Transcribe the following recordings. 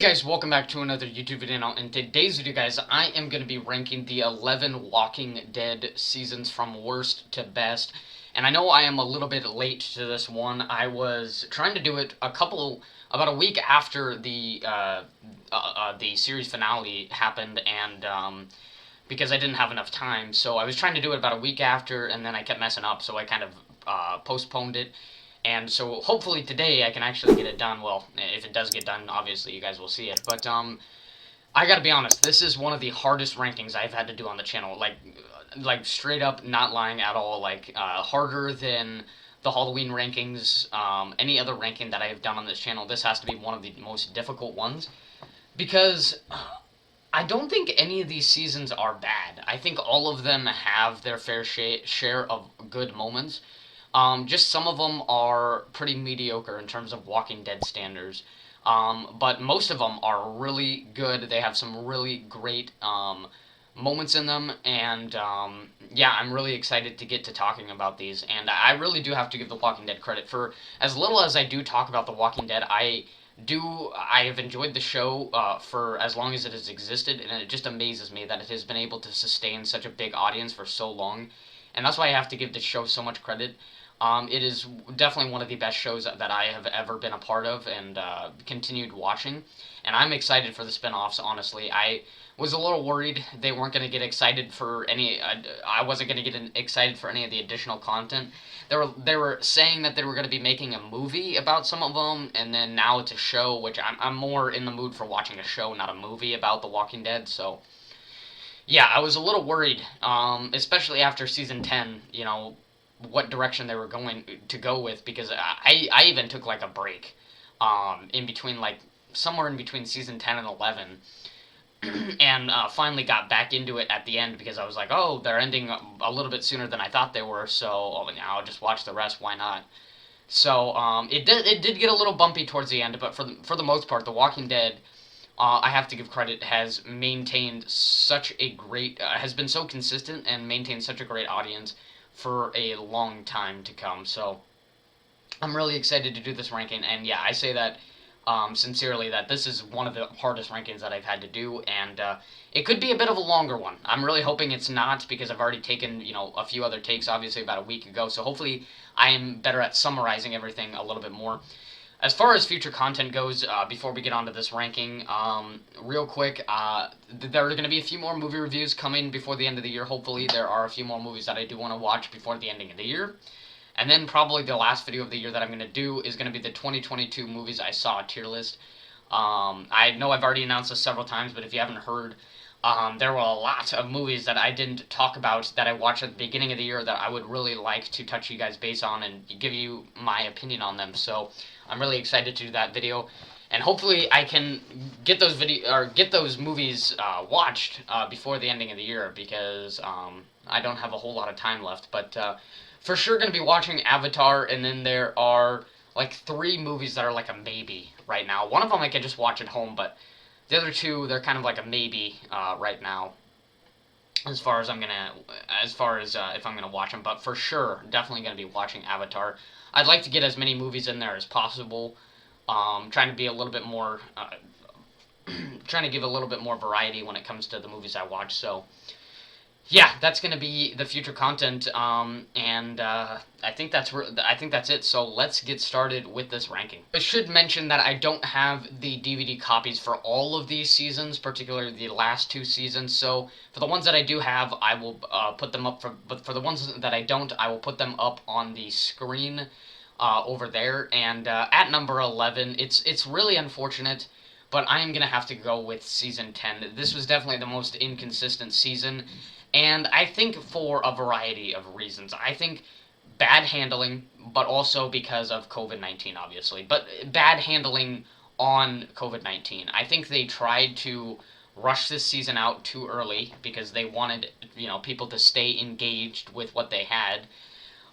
Guys, welcome back to another YouTube video. Now, in today's video, guys, I am going to be ranking the 11 Walking Dead seasons from worst to best. And I know I am a little bit late to this one. I was trying to do it about a week after the series finale happened, and because I didn't have enough time, so I was trying to do it about a week after, and then I kept messing up, so I kind of postponed it. And so hopefully today I can actually get it done. Well, if it does get done, obviously you guys will see it. But I gotta be honest, this is one of the hardest rankings I've had to do on the channel. Like straight up, not lying at all. Like harder than the Halloween rankings, any other ranking that I have done on this channel. This has to be one of the most difficult ones because I don't think any of these seasons are bad. I think all of them have their fair share of good moments. Just some of them are pretty mediocre in terms of Walking Dead standards. But most of them are really good. They have some really great moments in them, and yeah, I'm really excited to get to talking about these. And I really do have to give The Walking Dead credit for as little as I do talk about The Walking Dead. I have enjoyed the show for as long as it has existed, and it just amazes me that it has been able to sustain such a big audience for so long. And that's why I have to give this show so much credit. It is definitely one of the best shows that I have ever been a part of and continued watching. And I'm excited for the spin-offs, honestly. I was a little worried they weren't going to get excited for any... I wasn't going to get excited for any of the additional content. They were saying that they were going to be making a movie about some of them, and then now it's a show, which I'm more in the mood for watching a show, not a movie about The Walking Dead, so... Yeah, I was a little worried, especially after season 10, what direction they were going to go with, because I even took like a break in between, like somewhere in between season 10 and 11, and finally got back into it at the end because I was like, oh, they're ending a little bit sooner than I thought they were, so I'll just watch the rest, why not? So it did get a little bumpy towards the end, but for the most part, The Walking Dead, I have to give credit, has maintained such a great, has been so consistent and maintained such a great audience for a long time to come. So I'm really excited to do this ranking, and yeah, I say that sincerely, that this is one of the hardest rankings that I've had to do, and it could be a bit of a longer one. I'm really hoping it's not, because I've already taken, a few other takes, obviously, about a week ago, so hopefully I am better at summarizing everything a little bit more. As far as future content goes, before we get onto this ranking, real quick, there are going to be a few more movie reviews coming before the end of the year. Hopefully, there are a few more movies that I do want to watch before the ending of the year. And then probably the last video of the year that I'm going to do is going to be the 2022 movies I saw tier list. I know I've already announced this several times, but if you haven't heard, there were a lot of movies that I didn't talk about that I watched at the beginning of the year that I would really like to touch you guys base on and give you my opinion on them. So I'm really excited to do that video, and hopefully I can get those movies watched before the ending of the year, because I don't have a whole lot of time left. But for sure going to be watching Avatar, and then there are like 3 movies that are like a maybe right now. One of them I can just watch at home, but the other 2, they're kind of like a maybe right now, as far as if I'm gonna watch them. But for sure, definitely gonna be watching Avatar. I'd like to get as many movies in there as possible. Trying to be a little bit more, trying to give a little bit more variety when it comes to the movies I watch. So yeah, that's gonna be the future content, and I think that's it. So let's get started with this ranking. I should mention that I don't have the DVD copies for all of these seasons, particularly the last 2 seasons. So for the ones that I do have, I will put them up. But for the ones that I don't, I will put them up on the screen over there. And at number 11, it's really unfortunate, but I am gonna have to go with season 10. This was definitely the most inconsistent season. And I think for a variety of reasons. I think bad handling, but also because of COVID-19, obviously. But bad handling on COVID-19. I think they tried to rush this season out too early because they wanted, people to stay engaged with what they had.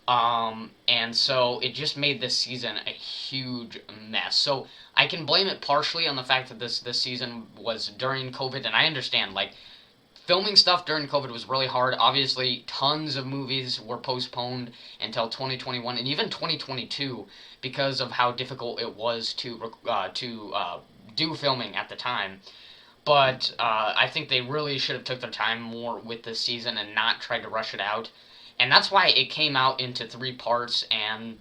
And so it just made this season a huge mess. So I can blame it partially on the fact that this season was during COVID, and I understand, like, filming stuff during COVID was really hard. Obviously, tons of movies were postponed until 2021 and even 2022 because of how difficult it was to do filming at the time. But I think they really should have took their time more with this season and not tried to rush it out. And that's why it came out into 3 parts, and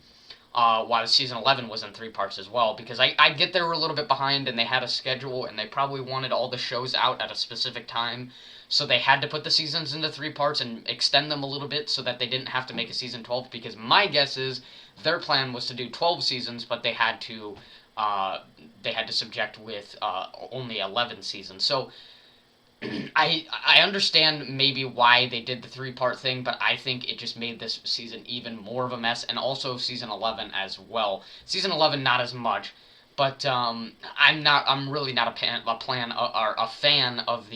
why season 11 was in 3 parts as well, because I get they were a little bit behind and they had a schedule and they probably wanted all the shows out at a specific time, so they had to put the seasons into 3 parts and extend them a little bit so that they didn't have to make a season 12, because my guess is their plan was to do 12 seasons, but they had to subject with only 11 seasons. So I understand maybe why they did the 3 part thing, but I think it just made this season even more of a mess, and also season 11 as well. Season 11 not as much, but I'm really not a fan of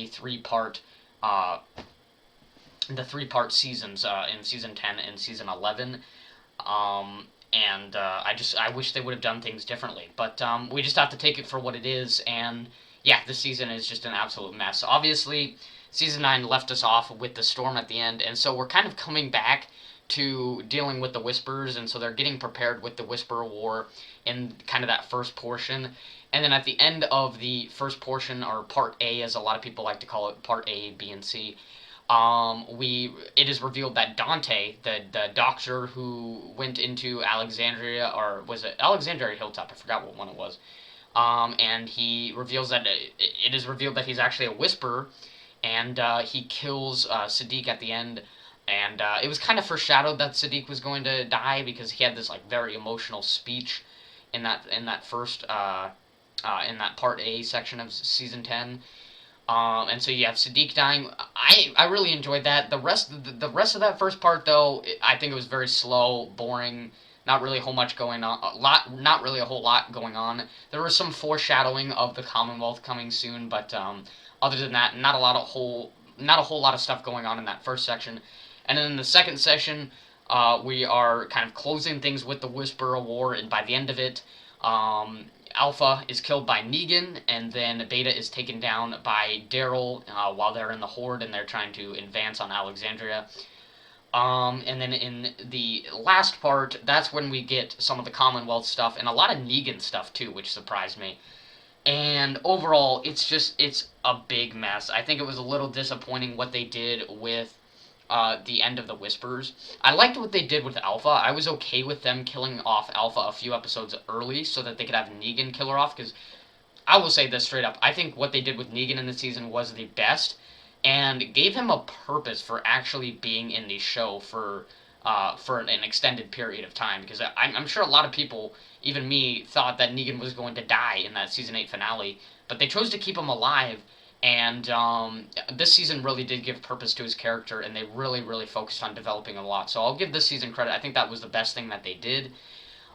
uh, the 3 part seasons in season 10 and season 11. And I wish they would have done things differently. But we just have to take it for what it is, and yeah, this season is just an absolute mess. Obviously, season 9 left us off with the storm at the end, and so we're kind of coming back to dealing with the Whisperers, and so they're getting prepared with the Whisperer War in kind of that first portion. And then at the end of the first portion, or Part A, as a lot of people like to call it, Part A, B, and C, it is revealed that Dante, the doctor who went into Alexandria, or was it Alexandria Hilltop? I forgot what one it was. And he reveals that it is revealed that he's actually a Whisperer, and he kills Siddiq at the end. And it was kind of foreshadowed that Siddiq was going to die, because he had this like very emotional speech in that first in that Part A section of season 10. And so you have Siddiq dying. I really enjoyed that. The rest of that first part, though, I think it was very slow, boring. Not really a whole much going on. Not really a whole lot going on. There was some foreshadowing of the Commonwealth coming soon, but other than that, not a whole lot of stuff going on in that first section. And then in the second session, we are kind of closing things with the Whisperer War, and by the end of it, Alpha is killed by Negan, and then Beta is taken down by Daryl while they're in the Horde and they're trying to advance on Alexandria. And then in the last part, that's when we get some of the Commonwealth stuff and a lot of Negan stuff too, which surprised me. And overall, it's a big mess. I think it was a little disappointing what they did with the end of the Whisperers. I liked what they did with Alpha. I was okay with them killing off Alpha a few episodes early so that they could have Negan kill her off, because I will say this straight up. I think what they did with Negan in the season was the best, and gave him a purpose for actually being in the show for an extended period of time, because I'm sure a lot of people, even me, thought that Negan was going to die in that season 8 finale, but they chose to keep him alive. And this season really did give purpose to his character, and they really, really focused on developing him a lot. So I'll give this season credit. I think that was the best thing that they did.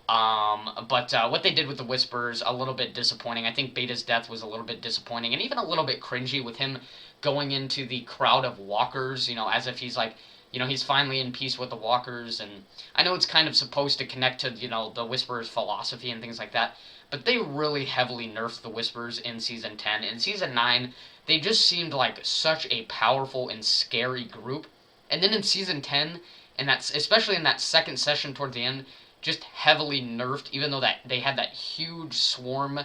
But what they did with the Whisperers, a little bit disappointing. I think Beta's death was a little bit disappointing, and even a little bit cringy with him going into the crowd of walkers, as if he's like, he's finally in peace with the walkers. And I know it's kind of supposed to connect to, the Whisperers' philosophy and things like that, but they really heavily nerfed the Whisperers in Season 10. In Season 9, they just seemed like such a powerful and scary group. And then in Season 10, and that's especially in that second session toward the end, just heavily nerfed, even though that they had that huge swarm.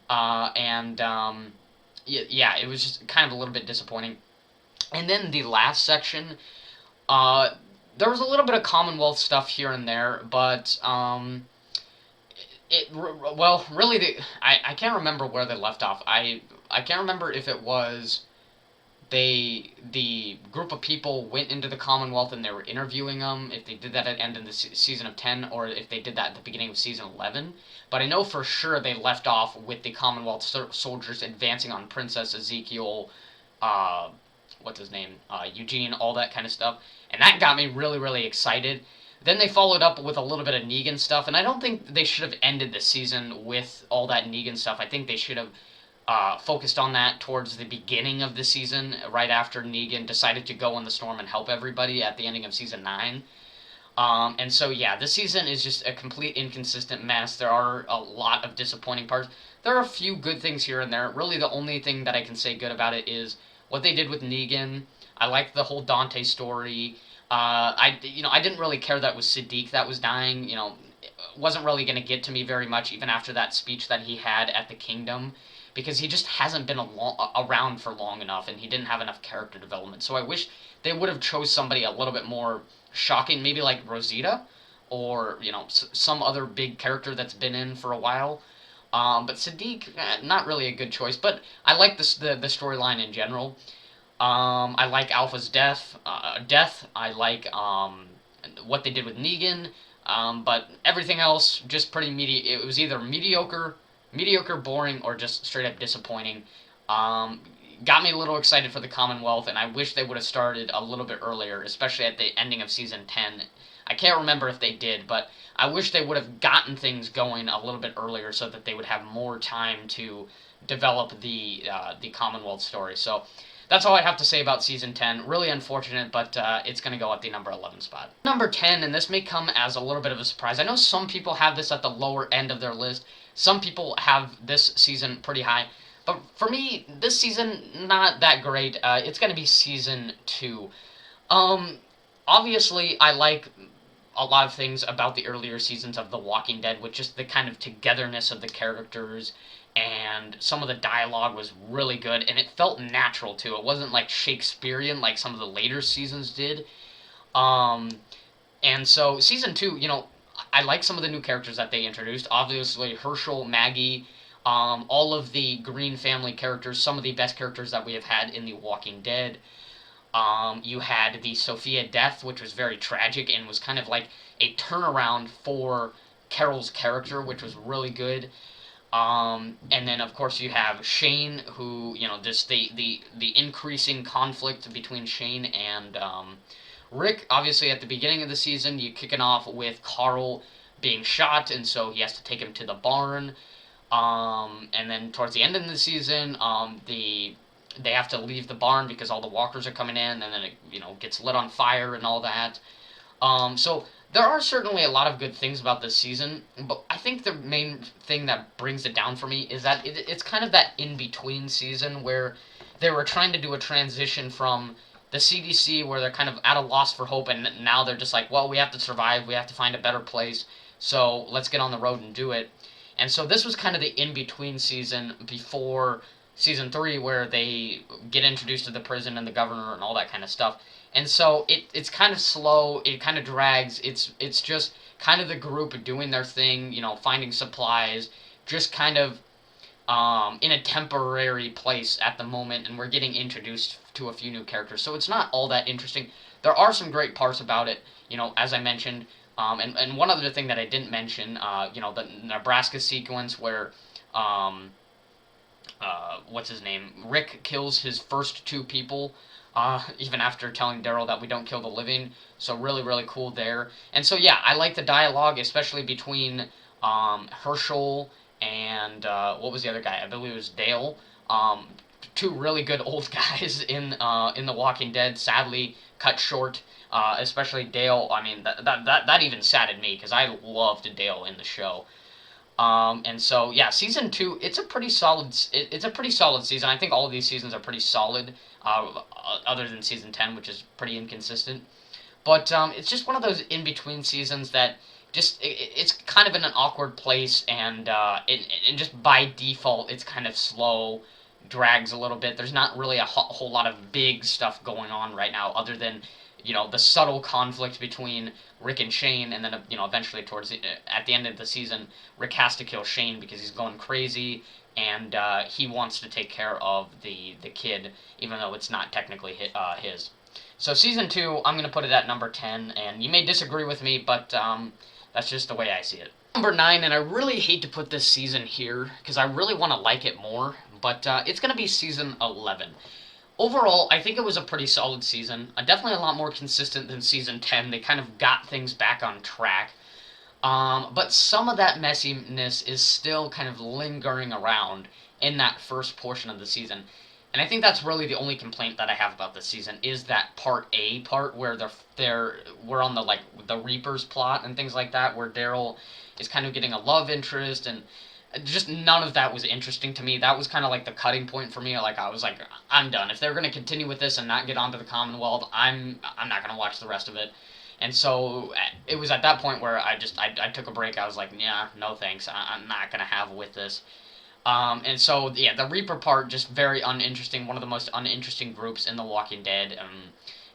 Yeah, it was just kind of a little bit disappointing. And then the last section, there was a little bit of Commonwealth stuff here and there, but really, I can't remember where they left off. I can't remember if it was the group of people went into the Commonwealth and they were interviewing them, if they did that at the end of the season of 10, or if they did that at the beginning of season 11. But I know for sure they left off with the Commonwealth soldiers advancing on Princess Ezekiel, what's his name, Eugene, all that kind of stuff. And that got me really, really excited. Then they followed up with a little bit of Negan stuff, and I don't think they should have ended the season with all that Negan stuff. I think they should have focused on that towards the beginning of the season, right after Negan decided to go in the storm and help everybody at the ending of season 9. And so, yeah, this season is just a complete inconsistent mess. There are a lot of disappointing parts. There are a few good things here and there. Really, the only thing that I can say good about it is what they did with Negan. I liked the whole Dante story. I didn't really care that it was Siddiq that was dying. wasn't really going to get to me very much even after that speech that he had at the Kingdom, because he just hasn't been around for long enough, and he didn't have enough character development. So I wish they would have chose somebody a little bit more shocking, maybe like Rosita, or some other big character that's been in for a while. But Siddiq, not really a good choice. But I like the storyline in general. I like Alpha's death. I like what they did with Negan. But everything else just pretty It was either mediocre, boring, or just straight up disappointing. Got me a little excited for the Commonwealth, and I wish they would have started a little bit earlier, especially at the ending of season 10. I can't remember if they did, but I wish they would have gotten things going a little bit earlier so that they would have more time to develop the Commonwealth story. So that's all I have to say about season 10. Really unfortunate, but it's going to go at the number 11 spot. Number 10, and this may come as a little bit of a surprise. I know some people have this at the lower end of their list. Some people have this season pretty high. But for me, this season, not that great. It's going to be season 2. Obviously, I like a lot of things about the earlier seasons of The Walking Dead, with just the kind of togetherness of the characters, and some of the dialogue was really good, and it felt natural too. It wasn't like Shakespearean like some of the later seasons did. And so season 2, I like some of the new characters that they introduced. Obviously, Herschel, Maggie, all of the Green family characters, some of the best characters that we have had in The Walking Dead. You had the Sophia death, which was very tragic and was kind of like a turnaround for Carol's character, which was really good. And then, of course, you have Shane, who, just the increasing conflict between Shane and Rick. Obviously, at the beginning of the season, you kicking off with Carl being shot, and so he has to take him to the barn. And then towards the end of the season, they have to leave the barn because all the walkers are coming in, and then it gets lit on fire and all that. So there are certainly a lot of good things about this season, but I think the main thing that brings it down for me is that it's kind of that in-between season where they were trying to do a transition from the CDC, where they're kind of at a loss for hope, and now they're just like, well, we have to survive, we have to find a better place, so let's get on the road and do it. And so this was kind of the in-between season before season 3, where they get introduced to the prison and the governor and all that kind of stuff. And so it's kind of slow, it kind of drags, it's just kind of the group doing their thing, finding supplies, just kind of in a temporary place at the moment, and we're getting introduced to a few new characters. So it's not all that interesting. There are some great parts about it, as I mentioned. And one other thing that I didn't mention, the Nebraska sequence where what's his name? Rick kills his first 2 people, even after telling Daryl that we don't kill the living. So really, really cool there. And so yeah, I like the dialogue, especially between Herschel and what was the other guy? I believe it was Dale. 2 really good old guys in The Walking Dead, sadly cut short. Especially Dale. I mean, that even saddened me, because I loved Dale in the show. And so yeah, season 2, it's a pretty solid season. I think all of these seasons are pretty solid, other than season 10, which is pretty inconsistent. But it's just one of those in between seasons that it's kind of in an awkward place, and and just by default it's kind of slow, drags a little bit. There's not really a whole lot of big stuff going on right now, other than the subtle conflict between Rick and Shane, and then eventually at the end of the season, Rick has to kill Shane because he's going crazy, and he wants to take care of the kid, even though it's not technically his. So season 2, I'm gonna put it at number 10, and you may disagree with me, but that's just the way I see it. Number 9, and I really hate to put this season here because I really want to like it more, but it's gonna be season 11. Overall, I think it was a pretty solid season. Definitely a lot more consistent than season 10. They kind of got things back on track. But some of that messiness is still kind of lingering around in that first portion of the season. And I think that's really the only complaint that I have about this season, is that part where we're on the Reapers plot and things like that, where Daryl is kind of getting a love interest, and just none of that was interesting to me. That was kind of like the cutting point for me. Like, I was like, I'm done. If they're going to continue with this and not get onto the Commonwealth, I'm not going to watch the rest of it. And so it was at that point where I took a break. I was like, yeah, no thanks. I'm not gonna have with this. And so yeah, the Reaper part just very uninteresting. One of the most uninteresting groups in The Walking Dead.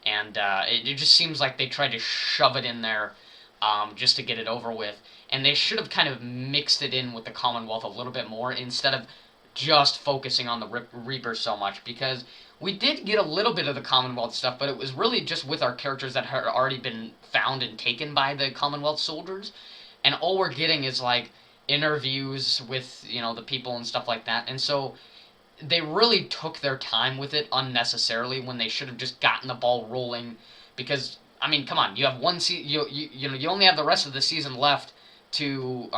And it just seems like they tried to shove it in there just to get it over with. And they should have kind of mixed it in with the Commonwealth a little bit more instead of just focusing on the Reaper so much, because we did get a little bit of the Commonwealth stuff, but it was really just with our characters that had already been found and taken by the Commonwealth soldiers, and all we're getting is like interviews with the people and stuff like that, and so they really took their time with it unnecessarily when they should have just gotten the ball rolling. Because I mean, come on, you have one you only have the rest of the season left to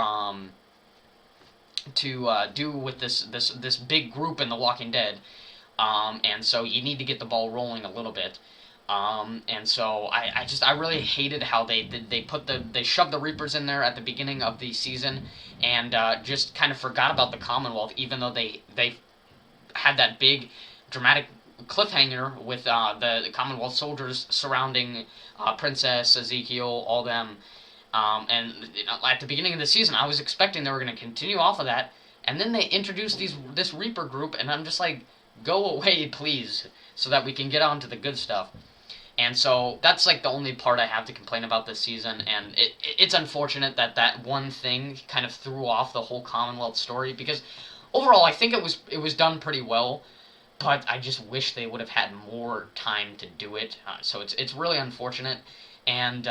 do with this big group in The Walking Dead, and so you need to get the ball rolling a little bit. And so I really hated how they shoved the Reapers in there at the beginning of the season, and just kind of forgot about the Commonwealth, even though they had that big dramatic cliffhanger with the Commonwealth soldiers surrounding Princess, Ezekiel, all them. And at the beginning of the season, I was expecting they were going to continue off of that, and then they introduced this Reaper group, and I'm just like, go away, please, so that we can get on to the good stuff. And so that's like the only part I have to complain about this season, and it's unfortunate that that one thing kind of threw off the whole Commonwealth story, because overall I think it was done pretty well, but I just wish they would have had more time to do it. So it's really unfortunate, and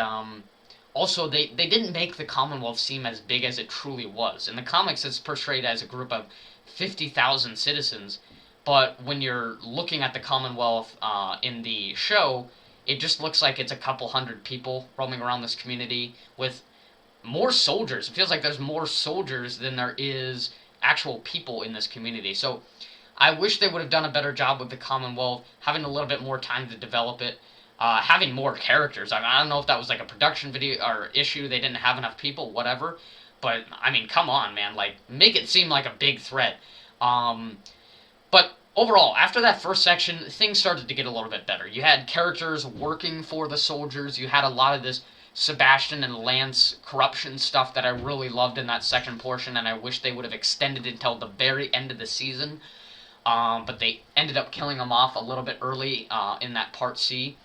also they didn't make the Commonwealth seem as big as it truly was. In the comics, it's portrayed as a group of 50,000 citizens, but when you're looking at the Commonwealth in the show, it just looks like it's a couple hundred people roaming around this community with more soldiers. It feels like there's more soldiers than there is actual people in this community. So I wish they would have done a better job with the Commonwealth, having a little bit more time to develop it, having more characters. I mean, I don't know if that was like a production video or issue, they didn't have enough people, whatever. But I mean, come on, man, like make it seem like a big threat. But overall, after that first section, things started to get a little bit better. You had characters working for the soldiers. You had a lot of this Sebastian and Lance corruption stuff that I really loved in that second portion, and I wish they would have extended until the very end of the season. But they ended up killing them off a little bit early in that part C.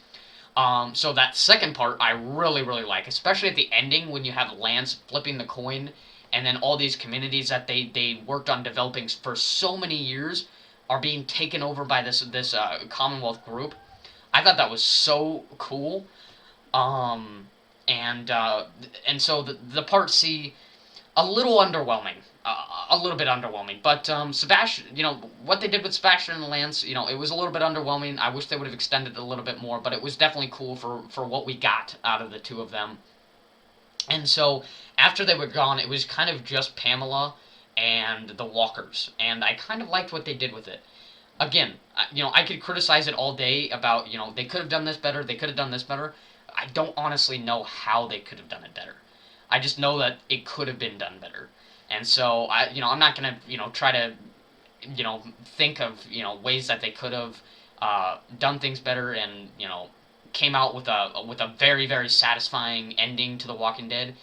So that second part I really, really like, especially at the ending when you have Lance flipping the coin, and then all these communities that they worked on developing for so many years are being taken over by this Commonwealth group. I thought that was so cool. And so the part C, a little underwhelming. A little bit underwhelming. But Sebastian, what they did with Sebastian and Lance, it was a little bit underwhelming. I wish they would have extended it a little bit more, but it was definitely cool for what we got out of the two of them. And so after they were gone, it was kind of just Pamela and the Walkers, and I kind of liked what they did with it. Again, I could criticize it all day about, they could have done this better, they could have done this better. I don't honestly know how they could have done it better. I just know that it could have been done better. And so I'm not gonna, try to, think of, ways that they could have done things better and, came out with a very, very satisfying ending to The Walking Dead.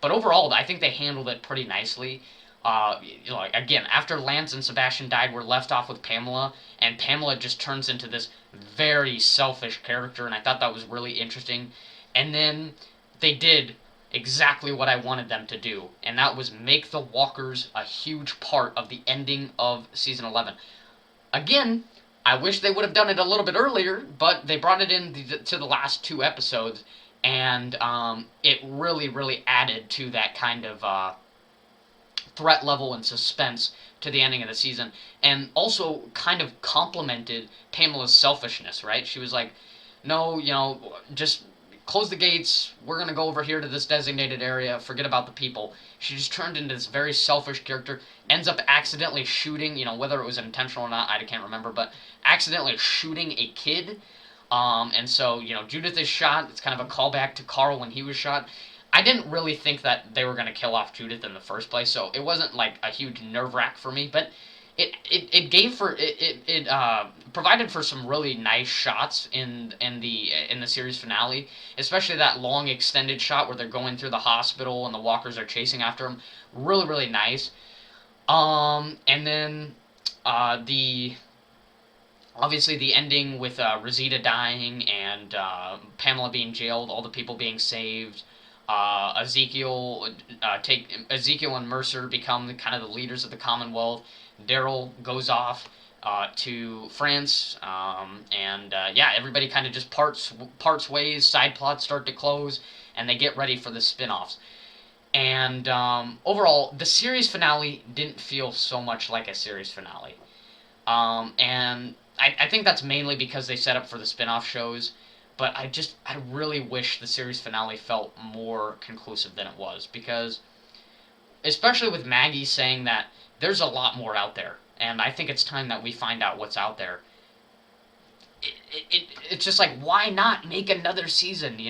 But overall, I think they handled it pretty nicely. Again, after Lance and Sebastian died, we're left off with Pamela, and Pamela just turns into this very selfish character, and I thought that was really interesting. And then they did exactly what I wanted them to do, and that was make the Walkers a huge part of the ending of Season 11. Again, I wish they would have done it a little bit earlier, but they brought it in to the last two episodes, and it really, really added to that kind of threat level and suspense to the ending of the season, and also kind of complemented Pamela's selfishness, right? She was like, no, just close the gates, we're going to go over here to this designated area, forget about the people. She just turned into this very selfish character, ends up accidentally shooting, whether it was intentional or not, I can't remember, but accidentally shooting a kid. And so, Judith is shot. It's kind of a callback to Carl when he was shot. I didn't really think that they were going to kill off Judith in the first place, so it wasn't like a huge nerve-wrack for me, but it provided for some really nice shots in the series finale, especially that long extended shot where they're going through the hospital and the walkers are chasing after them. Really, really nice. And then the obviously the ending with Rosita dying and Pamela being jailed, all the people being saved. Ezekiel and Mercer become kind of the leaders of the Commonwealth. Daryl goes off to France, and yeah, everybody kind of just parts ways. Side plots start to close, and they get ready for the spin-offs. And overall, the series finale didn't feel so much like a series finale. And I think that's mainly because they set up for the spin-off shows. But I really wish the series finale felt more conclusive than it was, because especially with Maggie saying that there's a lot more out there, and I think it's time that we find out what's out there. It's just like, why not make another season,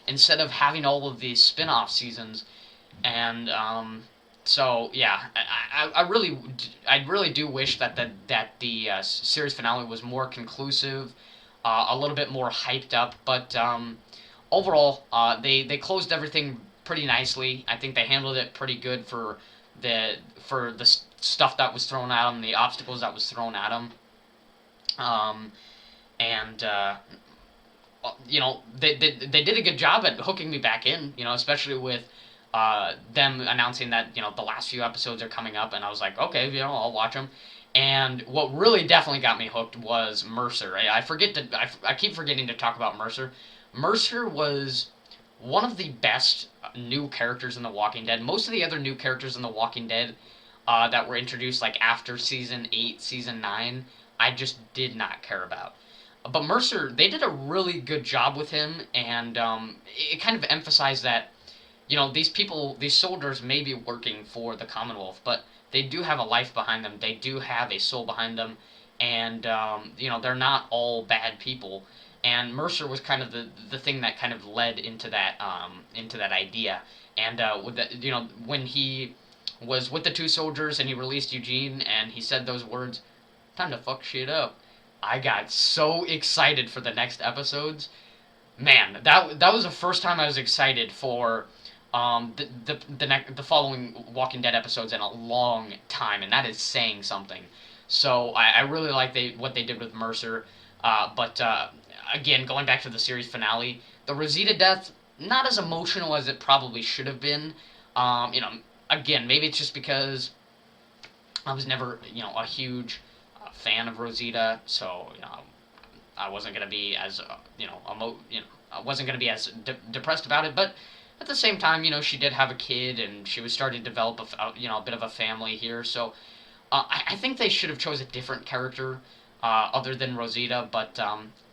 instead of having all of these spin-off seasons. And so yeah, I really do wish that the series finale was more conclusive, a little bit more hyped up. But overall, they closed everything pretty nicely. I think they handled it pretty good for the stuff that was thrown at them, the obstacles that was thrown at them. Um, and they did a good job at hooking me back in. Especially with them announcing that the last few episodes are coming up, and I was like, okay, I'll watch them. And what really definitely got me hooked was Mercer. I keep forgetting to talk about Mercer. Mercer was one of the best new characters in The Walking Dead. Most of the other new characters in The Walking Dead that were introduced like after season 8, season 9, I just did not care about. But Mercer, they did a really good job with him, and it kind of emphasized that these people, these soldiers may be working for the Commonwealth, but they do have a life behind them. They do have a soul behind them, and they're not all bad people. And Mercer was kind of the thing that kind of led into that idea. And with when he was with the two soldiers and he released Eugene and he said those words, "Time to fuck shit up," I got so excited for the next episodes. Man, that was the first time I was excited for the following Walking Dead episodes in a long time, and that is saying something. So I really like what they did with Mercer, but again, going back to the series finale, the Rosita death, not as emotional as it probably should have been. Again, maybe it's just because I was never a huge fan of Rosita, so I wasn't gonna be as I wasn't gonna be as depressed about it, but at the same time, she did have a kid, and she was starting to develop a bit of a family here. So I think they should have chose a different character other than Rosita. But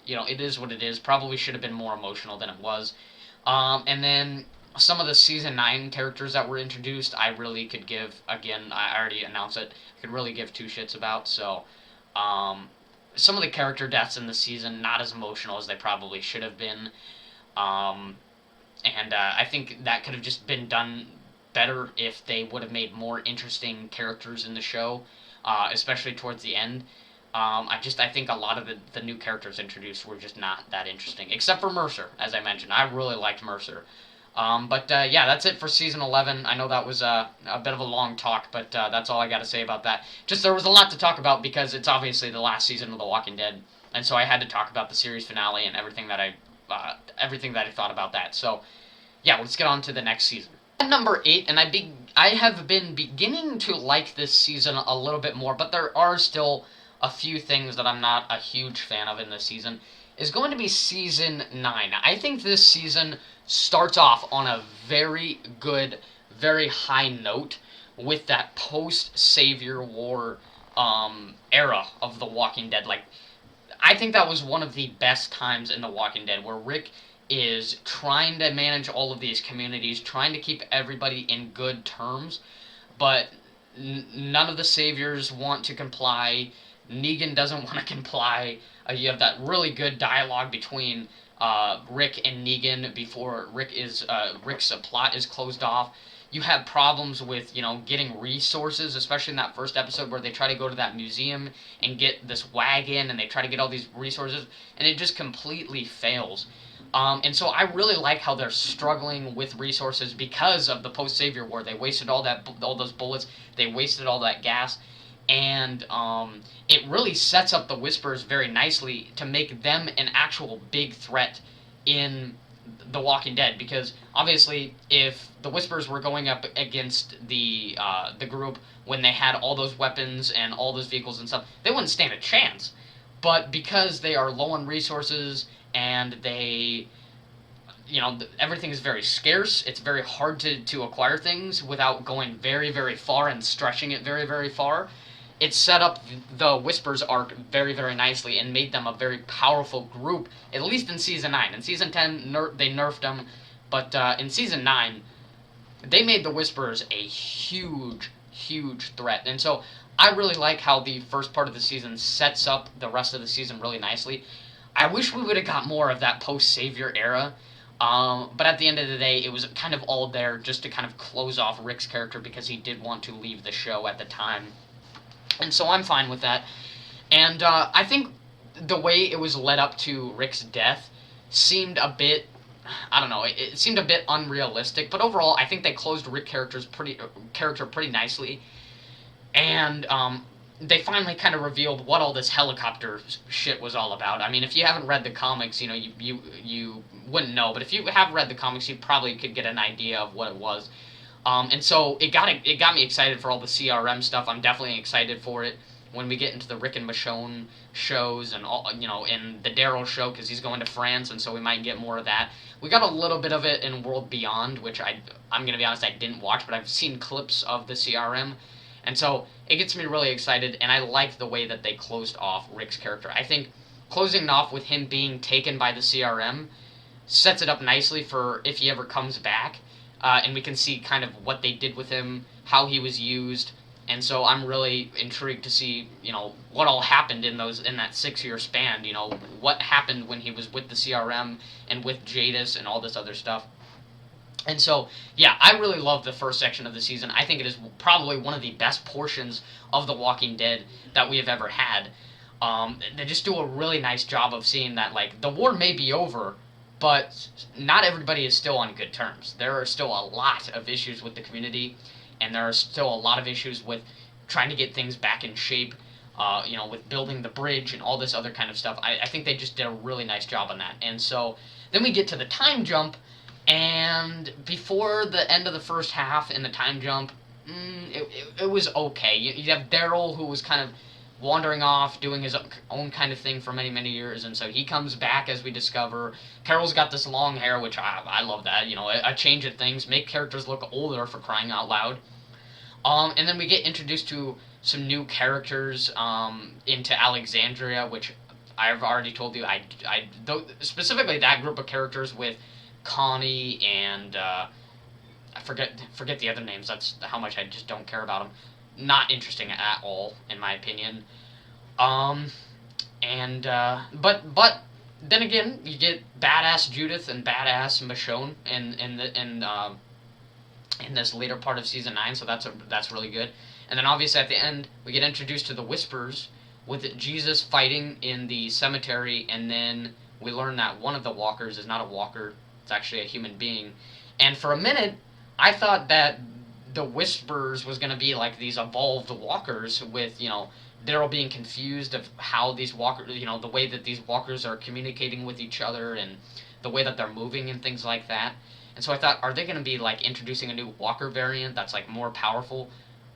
it is what it is. Probably should have been more emotional than it was. And then some of the season 9 characters that were introduced, I really could give. Again, I already announced it. I could really give two shits about. So some of the character deaths in the season, not as emotional as they probably should have been. And I think that could have just been done better if they would have made more interesting characters in the show, especially towards the end. I think a lot of the new characters introduced were just not that interesting, except for Mercer, as I mentioned. I really liked Mercer. But yeah, that's it for season 11. I know that was a bit of a long talk, but that's all I got to say about that. Just there was a lot to talk about because it's obviously the last season of The Walking Dead, and so I had to talk about the series finale and everything that I thought about that. So yeah, let's get on to the next season. At number 8, and I have been beginning to like this season a little bit more, but there are still a few things that I'm not a huge fan of in this season, is going to be season 9. I think this season starts off on a very good, very high note with that post-Savior War era of The Walking Dead. Like, I think that was one of the best times in The Walking Dead, where Rick is trying to manage all of these communities, trying to keep everybody in good terms, but none of the saviors want to comply. Negan doesn't want to comply. You have that really good dialogue between Rick and Negan before Rick's plot is closed off. You have problems with, getting resources, especially in that first episode where they try to go to that museum and get this wagon and they try to get all these resources, and it just completely fails. And so I really like how they're struggling with resources because of the post-Savior War. They wasted all those bullets, they wasted all that gas, and it really sets up the Whisperers very nicely to make them an actual big threat in The Walking Dead, because obviously if the Whisperers were going up against the group when they had all those weapons and all those vehicles and stuff, they wouldn't stand a chance. But because they are low on resources and everything is very scarce, it's very hard to acquire things without going very, very far and stretching it very, very far. It set up the Whispers arc very, very nicely and made them a very powerful group, at least in Season 9. In Season 10, they nerfed them, but in Season 9, they made the Whisperers a huge, huge threat. And so I really like how the first part of the season sets up the rest of the season really nicely. I wish we would have got more of that post-Savior era, but at the end of the day, it was kind of all there just to kind of close off Rick's character because he did want to leave the show at the time. And so I'm fine with that. And I think the way it was led up to Rick's death seemed a bit, I don't know, it seemed a bit unrealistic. But overall, I think they closed Rick's character pretty nicely. And they finally kind of revealed what all this helicopter shit was all about. I mean, if you haven't read the comics, you wouldn't know. But if you have read the comics, you probably could get an idea of what it was. And so it got me excited for all the CRM stuff. I'm definitely excited for it when we get into the Rick and Michonne shows and all, in the Daryl show, because he's going to France, and so we might get more of that. We got a little bit of it in World Beyond, which I'm gonna be honest, I didn't watch, but I've seen clips of the CRM, and so it gets me really excited. And I like the way that they closed off Rick's character. I think closing it off with him being taken by the CRM sets it up nicely for if he ever comes back. And we can see kind of what they did with him, how he was used, and so I'm really intrigued to see, what all happened in that 6-year span. What happened when he was with the CRM and with Jadis and all this other stuff. And so, yeah, I really love the first section of the season. I think it is probably one of the best portions of The Walking Dead that we have ever had. They just do a really nice job of seeing that, like, the war may be over, but not everybody is still on good terms. There are still a lot of issues with the community, and there are still a lot of issues with trying to get things back in shape, with building the bridge and all this other kind of stuff. I think they just did a really nice job on that. And so then we get to the time jump, and before the end of the first half in the time jump, it was okay. You have Daryl, who was kind of wandering off, doing his own kind of thing for many, many years, and so he comes back as we discover. Carol's got this long hair, which I love that, a change of things, make characters look older, for crying out loud. And then we get introduced to some new characters into Alexandria, which I've already told you, specifically that group of characters with Connie and, I forget the other names, that's how much I just don't care about them. Not interesting at all, in my opinion. But then again, you get badass Judith and badass Michonne in this later part of season 9, so that's really good. And then obviously at the end, we get introduced to the Whisperers with Jesus fighting in the cemetery, and then we learn that one of the walkers is not a walker; it's actually a human being. And for a minute, I thought that the Whisperers was going to be like these evolved walkers with, Daryl being confused of how these walkers, the way that these walkers are communicating with each other and the way that they're moving and things like that. And so I thought, are they going to be like introducing a new walker variant that's like more powerful?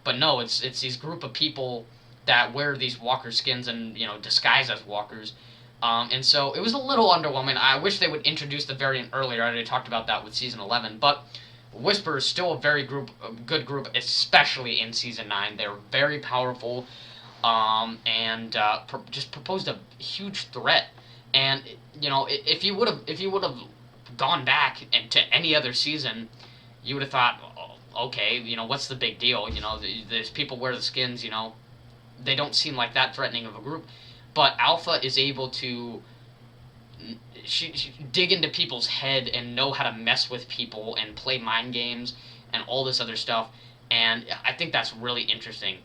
But no, it's these group of people that wear these walker skins and, disguise as walkers. And so it was a little underwhelming. I wish they would introduce the variant earlier. I already talked about that with season 11, but Whisper is still a very good group, especially in season 9. They're very powerful, and just proposed a huge threat. And if you would have gone back into any other season, you would have thought, oh, okay, what's the big deal? These people wear the skins. They don't seem like that threatening of a group. But Alpha is able to she dig into people's head and know how to mess with people and play mind games and all this other stuff. And I think that's really interesting.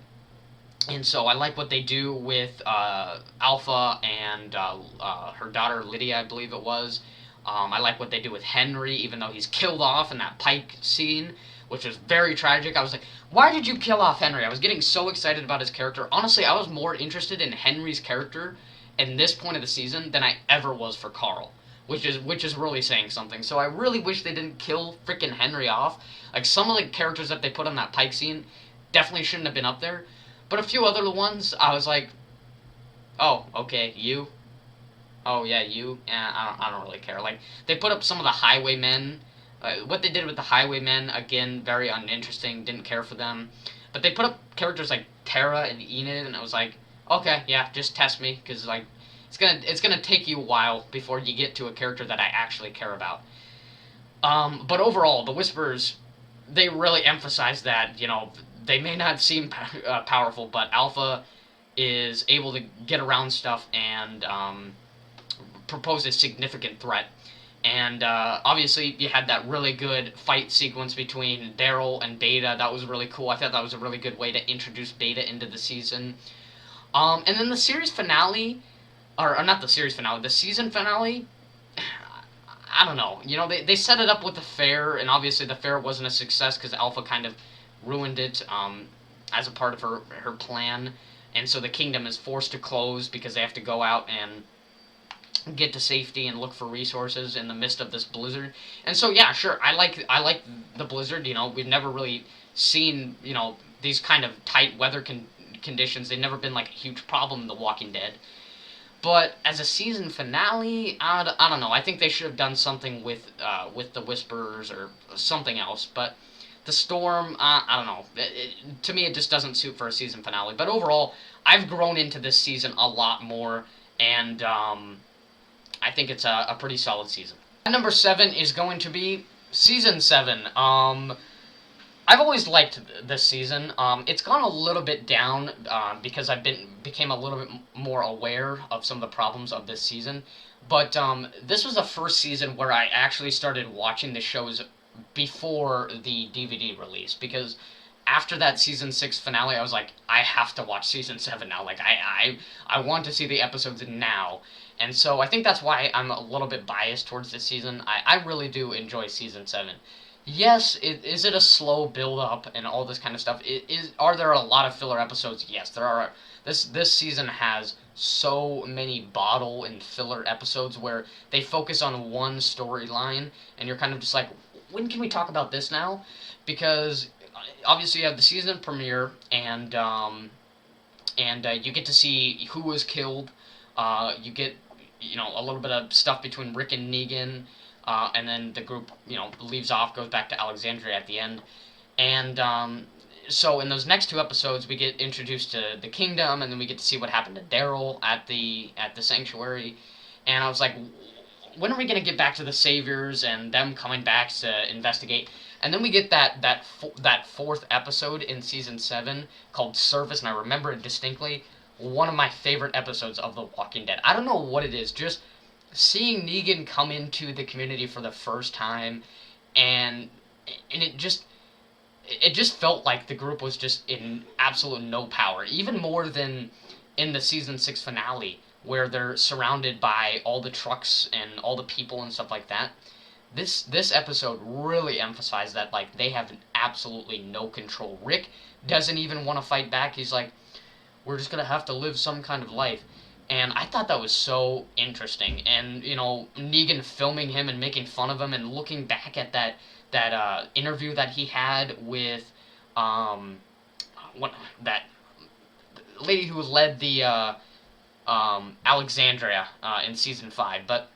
And so I like what they do with Alpha and her daughter Lydia, I believe it was. I like what they do with Henry, even though he's killed off in that Pike scene, which was very tragic. I was like, why did you kill off Henry? I was getting so excited about his character. Honestly, I was more interested in Henry's character in this point of the season than I ever was for Carl, which is really saying something. So I really wish they didn't kill freaking Henry off. Like, some of the characters that they put on that Pike scene definitely shouldn't have been up there. But a few other ones, I was like, oh, okay, you? Oh, yeah, you? Yeah, I don't really care. Like, they put up some of the Highwaymen. What they did with the Highwaymen, again, very uninteresting. Didn't care for them. But they put up characters like Tara and Enid, and I was like, okay, yeah, just test me, because, like, it's gonna take you a while before you get to a character that I actually care about. But overall, the Whisperers, they really emphasize that, they may not seem powerful, but Alpha is able to get around stuff and propose a significant threat. And obviously, you had that really good fight sequence between Daryl and Beta. That was really cool. I thought that was a really good way to introduce Beta into the season. And then the series finale, or not the series finale, the season finale, I don't know. They set it up with the fair, and obviously the fair wasn't a success because Alpha kind of ruined it as a part of her plan. And so the kingdom is forced to close because they have to go out and get to safety and look for resources in the midst of this blizzard. And so, yeah, sure, I like the blizzard. We've never really seen, these kind of tight weather conditions. They've never been like a huge problem in The Walking Dead. But as a season finale, I don't know. I think they should have done something with the Whisperers or something else. But the Storm, I don't know. To me, it just doesn't suit for a season finale. But overall, I've grown into this season a lot more, and I think it's a pretty solid season. Number 7 is going to be Season 7. I've always liked this season. It's gone a little bit down because became a little bit more aware of some of the problems of this season. But this was the first season where I actually started watching the shows before the DVD release, because after that season 6 finale, I was like, I have to watch season 7 now. Like, I want to see the episodes now. And so I think that's why I'm a little bit biased towards this season. I really do enjoy season 7. Yes, is it a slow build up and all this kind of stuff? Are there a lot of filler episodes? Yes, there are. This season has so many bottle and filler episodes where they focus on one storyline, and you're kind of just like, when can we talk about this now? Because obviously you have the season premiere, and you get to see who was killed. You get a little bit of stuff between Rick and Negan. And then the group, leaves off, goes back to Alexandria at the end. And so in those next 2 episodes, we get introduced to the kingdom, and then we get to see what happened to Daryl at the sanctuary. And I was like, when are we going to get back to the Saviors and them coming back to investigate? And then we get that 4th episode in season 7 called Service, and I remember it distinctly. One of my favorite episodes of The Walking Dead. I don't know what it is, just seeing Negan come into the community for the first time, and it just felt like the group was just in absolute no power, even more than in the season 6 finale, where they're surrounded by all the trucks and all the people and stuff like that. This episode really emphasized that, like, they have absolutely no control. Rick doesn't even want to fight back. He's like, we're just gonna have to live some kind of life. And I thought that was so interesting. And, Negan filming him and making fun of him, and looking back at that interview that he had with that lady who led the Alexandria in season 5. But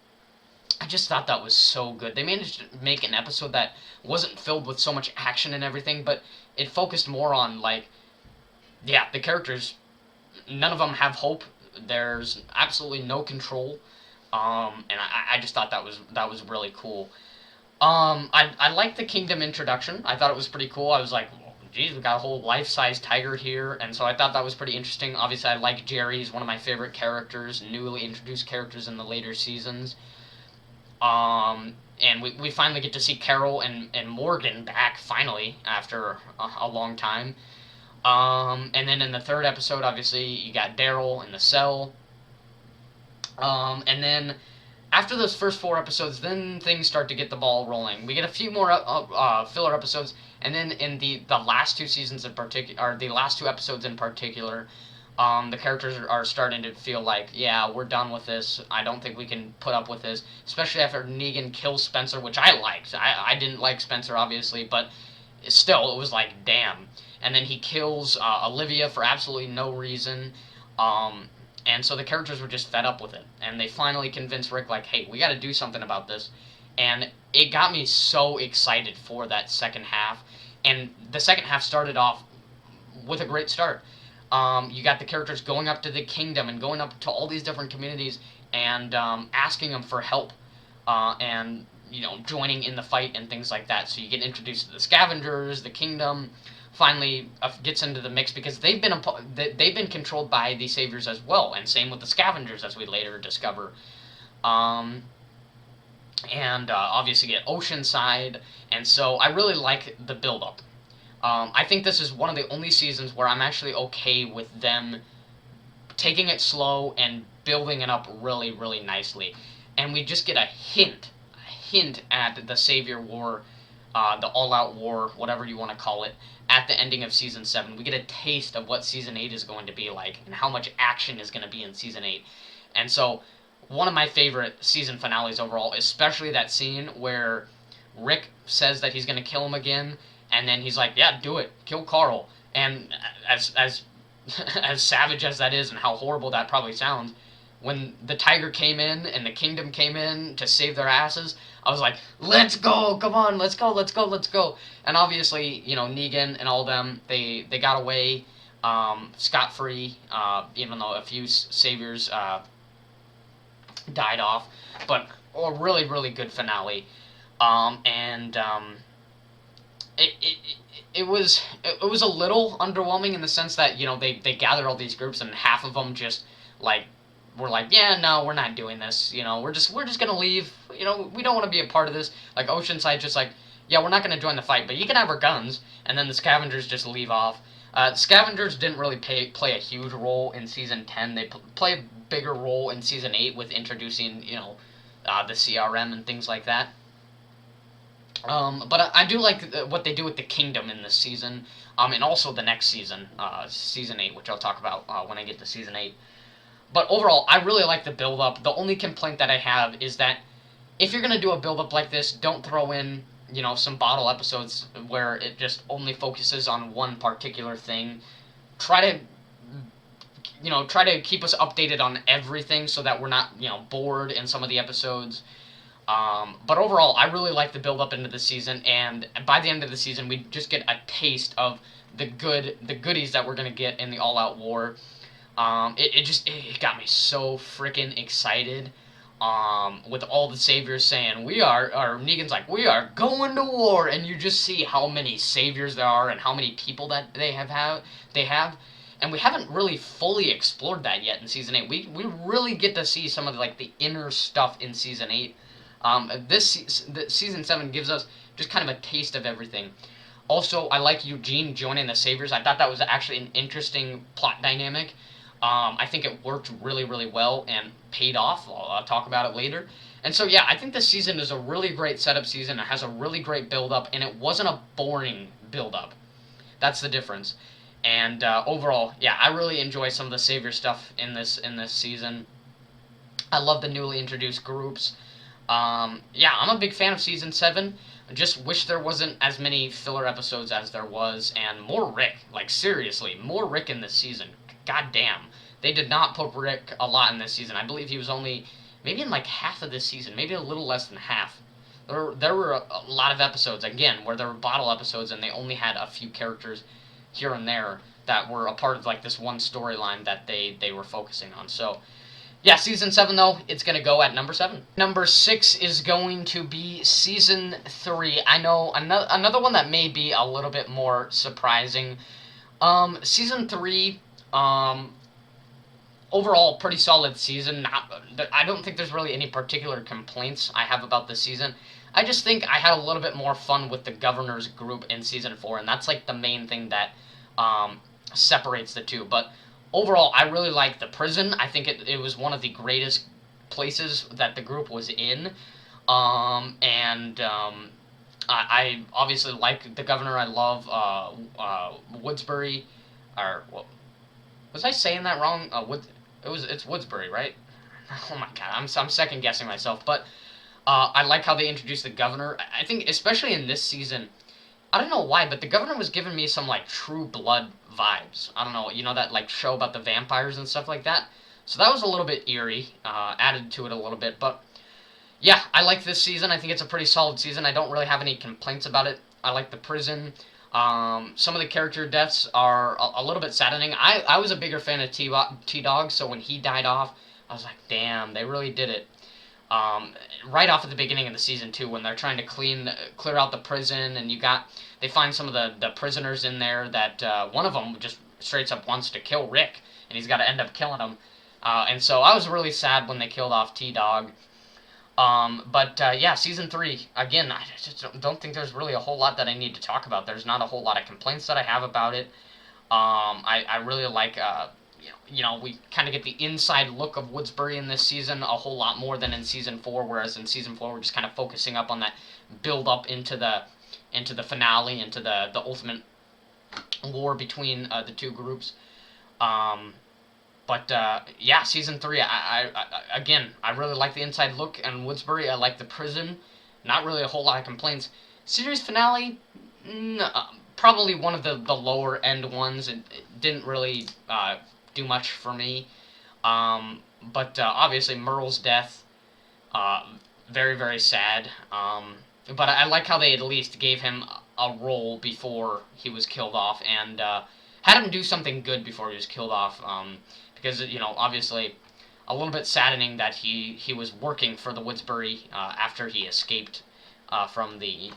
I just thought that was so good. They managed to make an episode that wasn't filled with so much action and everything, but it focused more on, like, yeah, the characters, none of them have hope. There's absolutely no control, and I just thought that was really cool. I liked the kingdom introduction. I thought it was pretty cool. I was like, geez, we got a whole life-size tiger here, and so I thought that was pretty interesting. Obviously, I like Jerry. He's one of my favorite characters, newly introduced characters in the later seasons. And we finally get to see Carol and Morgan back, finally, after a long time. And then in the third episode, obviously, you got Daryl in the cell. And then after those first 4 episodes, then things start to get the ball rolling. We get a few more filler episodes, and then in the last 2 seasons in particular, or the last 2 episodes in particular, the characters are starting to feel like, yeah, we're done with this. I don't think we can put up with this, especially after Negan kills Spencer, which I liked. I didn't like Spencer, obviously, but still, it was like, damn. And then he kills Olivia for absolutely no reason. And so the characters were just fed up with it. And they finally convinced Rick, like, hey, we got to do something about this. And it got me so excited for that second half. And the second half started off with a great start. You got the characters going up to the kingdom and going up to all these different communities and asking them for help. And, joining in the fight and things like that. So you get introduced to the scavengers, the kingdom, finally gets into the mix because they've been controlled by the Saviors as well, and same with the scavengers, as we later discover. And obviously get Oceanside, and so I really like the build-up. I think this is one of the only seasons where I'm actually okay with them taking it slow and building it up really, really nicely. And we just get a hint at the Savior War, the all-out war, whatever you want to call it, at the ending of Season 7. We get a taste of what Season 8 is going to be like, and how much action is going to be in Season 8. And so, one of my favorite season finales overall, especially that scene where Rick says that he's going to kill him again, and then he's like, yeah, do it, kill Carl. And as as savage as that is, and how horrible that probably sounds, when the tiger came in and the kingdom came in to save their asses, I was like, let's go, come on, let's go. And obviously, Negan and all them, they got away scot-free, even though a few saviors died off. But a really, really good finale. It was a little underwhelming in the sense that, they gathered all these groups and half of them just, like, we're like, yeah, no, we're not doing this. We're just gonna leave. We don't want to be a part of this. Like Oceanside, just like, yeah, we're not gonna join the fight, but you can have our guns. And then the scavengers just leave off. Scavengers didn't really play a huge role in season 10. They play a bigger role in season 8 with introducing, the CRM and things like that. But I do like what they do with the kingdom in this season, and also the next season, season 8, which I'll talk about when I get to season 8. But overall, I really like the build-up. The only complaint that I have is that if you're going to do a build-up like this, don't throw in, some bottle episodes where it just only focuses on one particular thing. Try to keep us updated on everything so that we're not, bored in some of the episodes. But overall, I really like the build-up into the season, and by the end of the season, we just get a taste of the goodies that we're going to get in the all-out war. It got me so freaking excited, with all the saviors saying, or Negan's like, we are going to war, and you just see how many saviors there are, and how many people that they have, and we haven't really fully explored that yet in Season 8. We really get to see some of, the inner stuff in Season 8. Season 7 gives us just kind of a taste of everything. Also, I like Eugene joining the Saviors. I thought that was actually an interesting plot dynamic. I think it worked really, really well and paid off. I'll talk about it later. And so, yeah, I think this season is a really great setup season. It has a really great build-up, and it wasn't a boring build-up. That's the difference. And overall, yeah, I really enjoy some of the Savior stuff in this season. I love the newly introduced groups. Yeah, I'm a big fan of Season 7. I just wish there wasn't as many filler episodes as there was, and more Rick. Like, seriously, more Rick in this season. God damn. They did not put Rick a lot in this season. I believe he was only, maybe in like half of this season, maybe a little less than half. There were a lot of episodes, again, where there were bottle episodes, and they only had a few characters here and there that were a part of, like, this one storyline that they were focusing on. So, yeah, Season 7, though, it's going to go at number 7. Number 6 is going to be Season 3. I know, another one that may be a little bit more surprising. Season 3, overall, pretty solid season. I don't think there's really any particular complaints I have about this season. I just think I had a little bit more fun with the Governor's group in season 4, and that's like the main thing that um, separates the two. But overall, I really like the prison. I think it was one of the greatest places that the group was in. And I obviously like the Governor. I love Woodsbury. Or well, was I saying that wrong? It's Woodsbury, right? Oh my god, I'm second guessing myself. But I like how they introduced the Governor. I think especially in this season, I don't know why, but the Governor was giving me some like True Blood vibes. I don't know, you know that like show about the vampires and stuff like that. So that was a little bit eerie, added to it a little bit. But yeah, I like this season. I think it's a pretty solid season. I don't really have any complaints about it. I like the prison. Some of the character deaths are a little bit saddening. I was a bigger fan of T-Dog, so when he died off, I was like, damn, they really did it. Right off at the beginning of the season too, when they're trying to clear out the prison, and they find some of the prisoners in there that one of them just straight up wants to kill Rick, and he's got to end up killing him. And so I was really sad when they killed off T-Dog. But yeah, season 3, again, I just don't think there's really a whole lot that I need to talk about. There's not a whole lot of complaints that I have about it. I really like, we kind of get the inside look of Woodsbury in this season a whole lot more than in season 4, whereas in season 4 we're just kind of focusing up on that build up into the finale, into the ultimate war between the two groups. But yeah, season 3, again, I really like the inside look and Woodsbury. I like the prison. Not really a whole lot of complaints. Series finale, probably one of the lower end ones. It didn't really do much for me. But obviously Merle's death, very, very sad. But I like how they at least gave him a role before he was killed off, and had him do something good before he was killed off. Because, obviously a little bit saddening that he was working for the Woodsbury after he escaped from the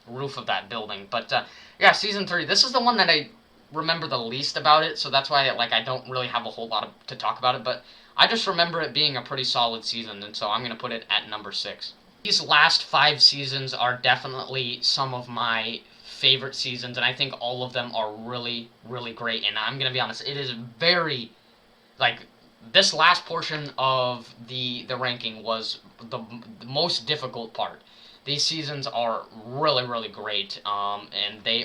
roof of that building. But yeah, season 3. This is the one that I remember the least about it, so that's why I don't really have a whole lot to talk about it. But I just remember it being a pretty solid season, and so I'm gonna put it at number 6. These last 5 seasons are definitely some of my favorite seasons, and I think all of them are really, really great. And I'm gonna be honest, it is very, like, this last portion of the ranking was the most difficult part. These seasons are really, really great, and they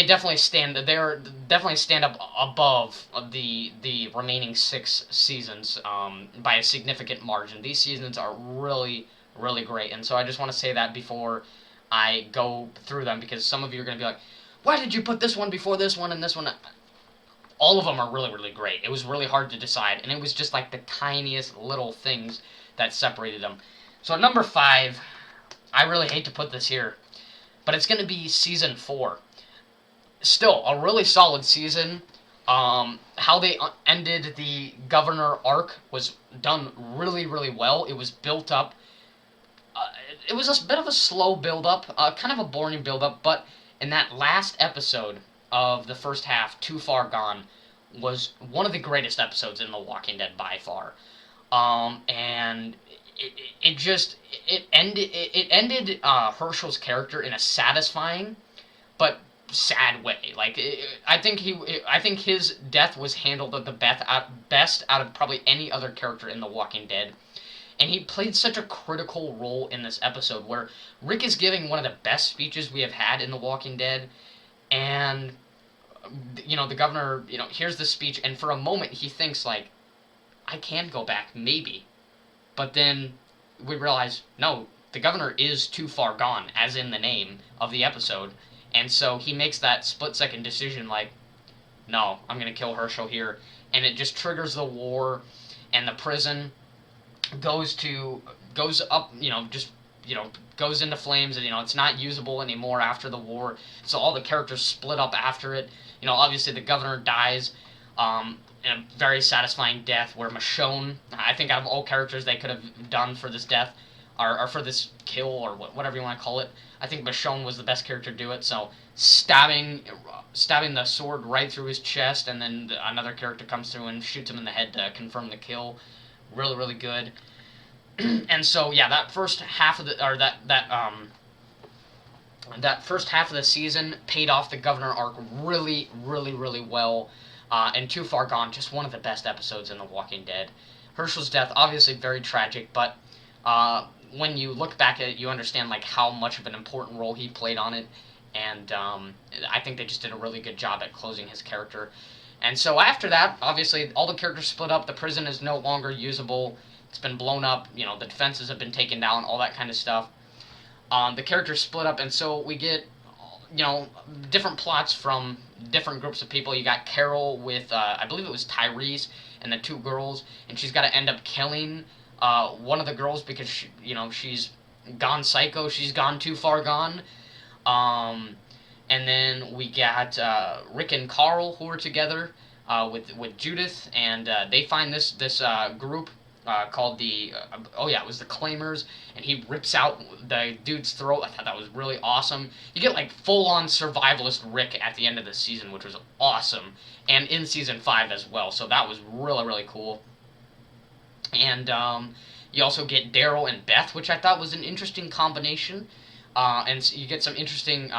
definitely stand up above the remaining 6 seasons by a significant margin. These seasons are really, really great, and so I just want to say that before I go through them, because some of you are going to be like, why did you put this one before this one and this one? All of them are really, really great. It was really hard to decide, and it was just like the tiniest little things that separated them. So number 5, I really hate to put this here, but it's going to be season 4. Still, a really solid season. How they ended the Governor arc was done really, really well. It was built up. It was a bit of a slow build-up, kind of a boring build-up, but in that last episode of the first half, Too Far Gone, was one of the greatest episodes in The Walking Dead by far. And it ended Herschel's character in a satisfying but sad way. Like, I think his death was handled at the best out of probably any other character in The Walking Dead. And he played such a critical role in this episode, where Rick is giving one of the best speeches we have had in The Walking Dead, and the Governor hears the speech, and for a moment he thinks like, I can go back maybe, but then we realize no, the Governor is too far gone, as in the name of the episode. And so he makes that split-second decision, like, no, I'm going to kill Herschel here. And it just triggers the war, and the prison goes up, goes into flames, and, it's not usable anymore after the war. So all the characters split up after it. Obviously the Governor dies in a very satisfying death, where Michonne, I think out of all characters they could have done for this death, or for this kill, or whatever you want to call it, I think Michonne was the best character to do it. So stabbing the sword right through his chest, and then another character comes through and shoots him in the head to confirm the kill. Really, really good. And so yeah, that first half of the or that first half of the season paid off the Governor arc really, really, really well. And Too Far Gone, just one of the best episodes in The Walking Dead. Hershel's death, obviously very tragic, but when you look back at it, you understand like how much of an important role he played on it, and I think they just did a really good job at closing his character. And so after that, obviously, all the characters split up. The prison is no longer usable. It's been blown up. You know, the defenses have been taken down. All that kind of stuff. The characters split up, and so we get, you know, different plots from different groups of people. You got Carol with, I believe it was Tyrese and the two girls, and she's got to end up killing one of the girls because she, you know, she's gone psycho. She's gone too far gone. And then we got Rick and Carl who are together with Judith, and they find this group called the it was the Claimers, and he rips out the dude's throat. I thought that was really awesome. You get like full on survivalist Rick at the end of the season, which was awesome, and in season 5 as well. So that was really, really cool. And you also get Daryl and Beth, which I thought was an interesting combination. And so you get some interesting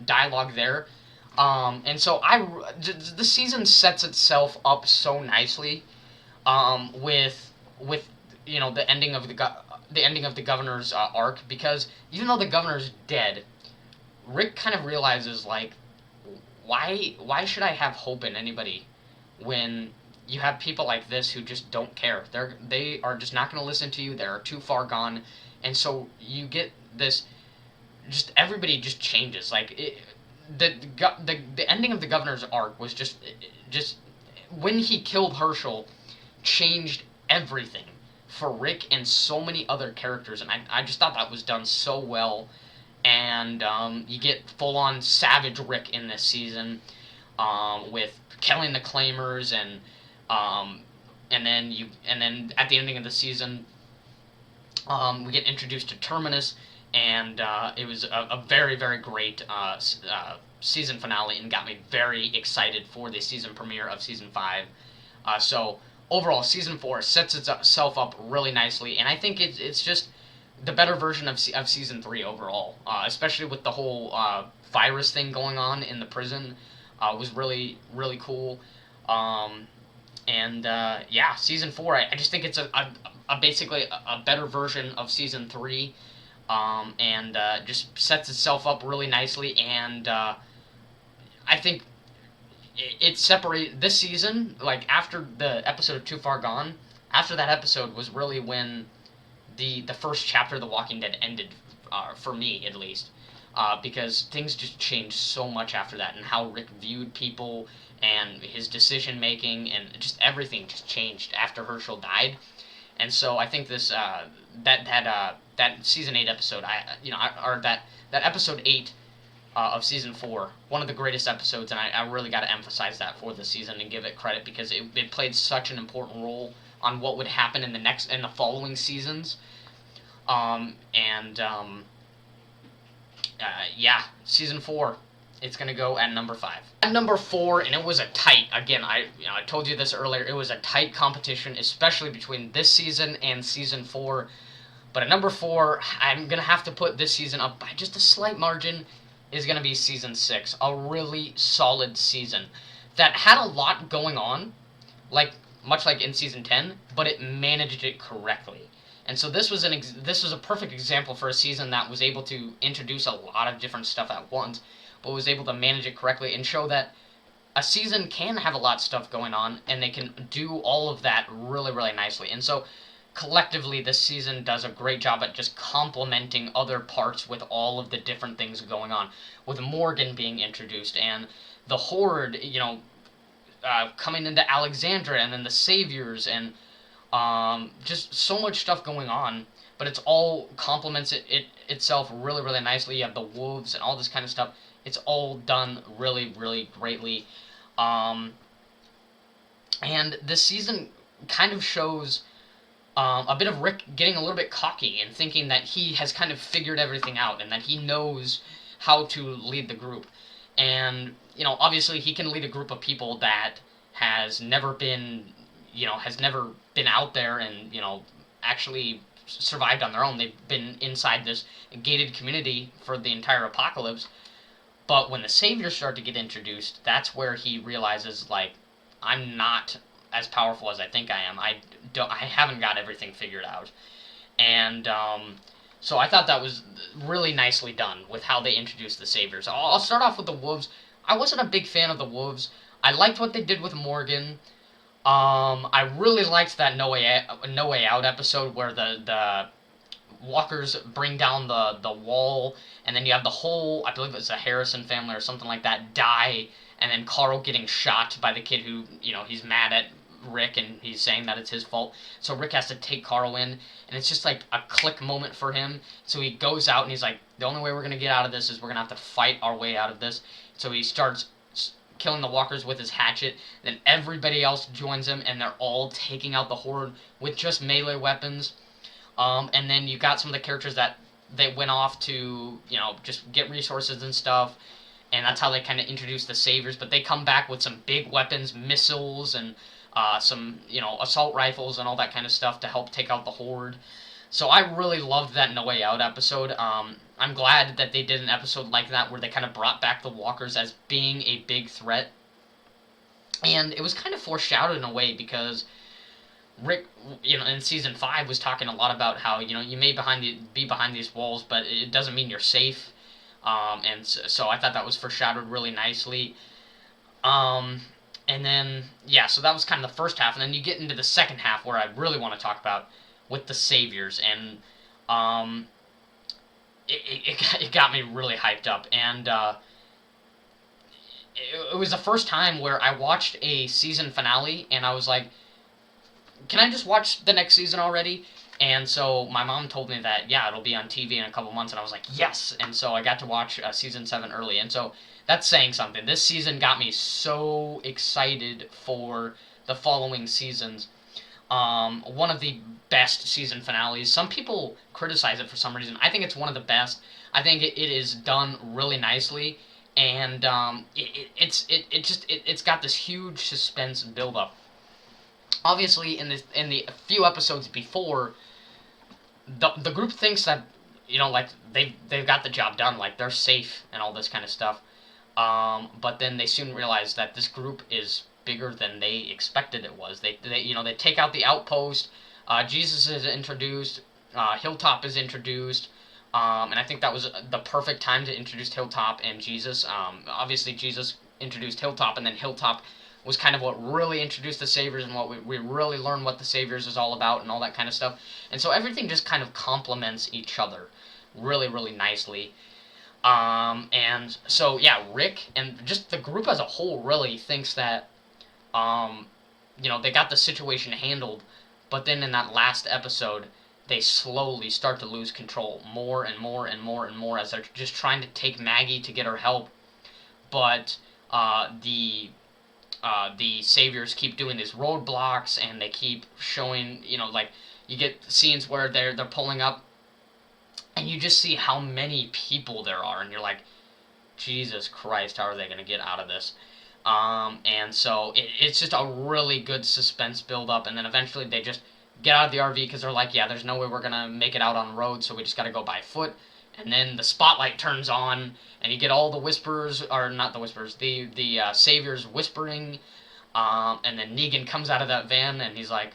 dialogue there. And so the season sets itself up so nicely with you know the ending of the governor's arc, because even though the governor's dead, Rick kind of realizes like why should I have hope in anybody when you have people like this who just don't care. They are just not going to listen to you. They're too far gone, and so you get this. Just everybody just changes. Like the ending of the governor's arc was just when he killed Hershel, changed everything for Rick and so many other characters, and I just thought that was done so well. And you get full on savage Rick in this season with killing the Claimers, and then at the ending of the season, we get introduced to Terminus, and it was a very, very great season finale, and got me very excited for the season premiere of season 5. So overall, season 4 sets itself up really nicely, and I think it's just the better version of season 3 overall, especially with the whole virus thing going on in the prison. Was really, really cool. Season 4, I just think it's basically a better version of season 3, and just sets itself up really nicely, and I think it separated this season, like after the episode of Too Far Gone. After that episode was really when the first chapter of The Walking Dead ended, for me at least, because things just changed so much after that, and how Rick viewed people and his decision making, and just everything just changed after Hershel died. And so I think this that season 8 episode, that episode 8 of season 4, one of the greatest episodes, and I really got to emphasize that for the season and give it credit, because it played such an important role on what would happen in the following seasons. Season 4, it's gonna go at number 5. At number 4, and it was a tight. Again, I told you this earlier. It was a tight competition, especially between this season and season 4. But at number 4, I'm gonna have to put this season up by just a slight margin. Is gonna be season 6, a really solid season that had a lot going on, much like in season 10, but it managed it correctly. And so this was a perfect example for a season that was able to introduce a lot of different stuff at once, but was able to manage it correctly and show that a season can have a lot of stuff going on, and they can do all of that really, really nicely. And so collectively, this season does a great job at just complementing other parts with all of the different things going on, with Morgan being introduced, and the Horde, coming into Alexandria, and then the Saviors, and just so much stuff going on, but it's all complements itself really, really nicely. You have the wolves and all this kind of stuff. It's all done really, really greatly. And this season kind of shows a bit of Rick getting a little bit cocky and thinking that he has kind of figured everything out, and that he knows how to lead the group. And, obviously he can lead a group of people that has never been, out there and, actually survived on their own. They've been inside this gated community for the entire apocalypse. But when the saviors start to get introduced, that's where he realizes, like, I'm not as powerful as I think I am. I haven't got everything figured out. And so I thought that was really nicely done with how they introduced the saviors. I'll start off with the wolves. I wasn't a big fan of the wolves. I liked what they did with Morgan. I really liked that No Way Out episode where the walkers bring down the wall, and then you have the whole, I believe it's a Harrison family or something like that, die, and then Carl getting shot by the kid who, he's mad at Rick, and he's saying that it's his fault. So Rick has to take Carl in, and it's just like a click moment for him. So he goes out, and he's like, the only way we're going to get out of this is we're going to have to fight our way out of this. So he starts killing the walkers with his hatchet. Then everybody else joins him, and they're all taking out the horde with just melee weapons. And then you got some of the characters that they went off to, just get resources and stuff. And that's how they kind of introduced the saviors. But they come back with some big weapons, missiles, and some, assault rifles and all that kind of stuff to help take out the horde. So I really loved that No Way Out episode. I'm glad that they did an episode like that where they kind of brought back the walkers as being a big threat. And it was kind of foreshadowed in a way because Rick, in season 5 was talking a lot about how, you may be behind these walls, but it doesn't mean you're safe. And so I thought that was foreshadowed really nicely. And then, yeah, so that was kind of the first half, and then you get into the second half where I really want to talk about with the saviors, and it got me really hyped up, and it was the first time where I watched a season finale, and I was like, can I just watch the next season already? And so my mom told me that, yeah, it'll be on TV in a couple months, and I was like, yes! And so I got to watch season 7 early, and so that's saying something. This season got me so excited for the following seasons. One of the best season finales. Some people criticize it for some reason. I think it's one of the best. I think it is done really nicely, and it's got this huge suspense buildup. Obviously, in the few episodes before, the group thinks that, like they've got the job done, like they're safe and all this kind of stuff. But then they soon realize that this group is bigger than they expected it was. They take out the outpost. Jesus is introduced. Hilltop is introduced. And I think that was the perfect time to introduce Hilltop and Jesus. Obviously, Jesus introduced Hilltop, and then Hilltop was kind of what really introduced the Saviors and what we really learned what the Saviors is all about and all that kind of stuff. And so everything just kind of complements each other really, really nicely. And so, yeah, Rick and just the group as a whole really thinks that, they got the situation handled, but then in that last episode, they slowly start to lose control more and more and more and more as they're just trying to take Maggie to get her help. But the saviors keep doing these roadblocks, and they keep showing, like you get scenes where they're pulling up, and you just see how many people there are, and you're like, Jesus Christ, how are they going to get out of this? And so it's just a really good suspense build up, and then eventually they just get out of the RV because they're like, yeah, there's no way we're going to make it out on the road, so we just got to go by foot. And then the spotlight turns on, and you get all the whisperers, or not the whisperers, the saviors whispering, and then Negan comes out of that van, and he's like,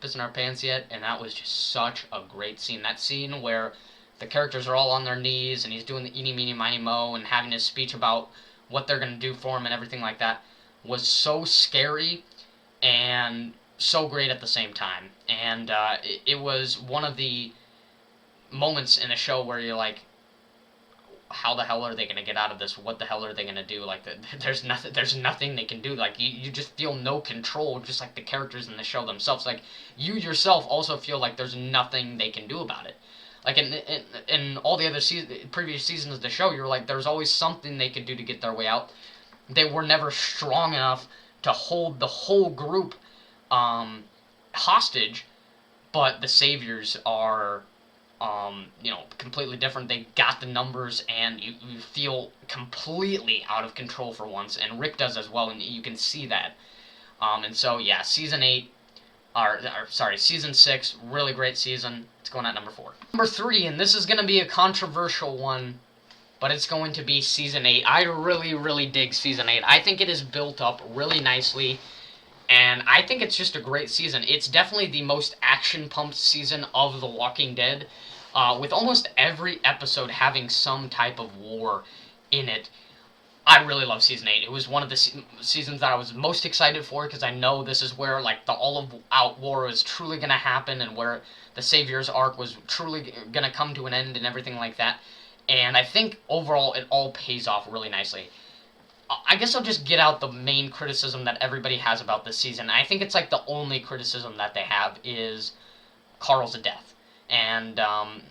pissing our pants yet? And that was just such a great scene. That scene where the characters are all on their knees, and he's doing the eeny, meeny, miny, mo, and having his speech about what they're going to do for him and everything like that, was so scary and so great at the same time. And it was one of the moments in the show where you're like, how the hell are they going to get out of this? What the hell are they going to do? Like, there's nothing they can do. Like, you just feel no control, just like the characters in the show themselves. Like, you yourself also feel like there's nothing they can do about it. Like, in all the other previous seasons of the show, you're like, there's always something they could do to get their way out. They were never strong enough to hold the whole group hostage, but the saviors are completely different. They got the numbers, and you feel completely out of control for once, and Rick does as well, and you can see that. And so, yeah, season 8, season 6, really great season. It's going at number 4. Number 3, and this is going to be a controversial one, but it's going to be season 8. I really, really dig season 8. I think it is built up really nicely, and I think it's just a great season. It's definitely the most action-pumped season of The Walking Dead, with almost every episode having some type of war in it. I really love season 8. It was one of the seasons that I was most excited for, because I know this is where like the all-out war is truly going to happen, and where the Savior's arc was truly going to come to an end and everything like that. And I think overall it all pays off really nicely. I guess I'll just get out the main criticism that everybody has about this season. I think it's like the only criticism that they have is Carl's death, and how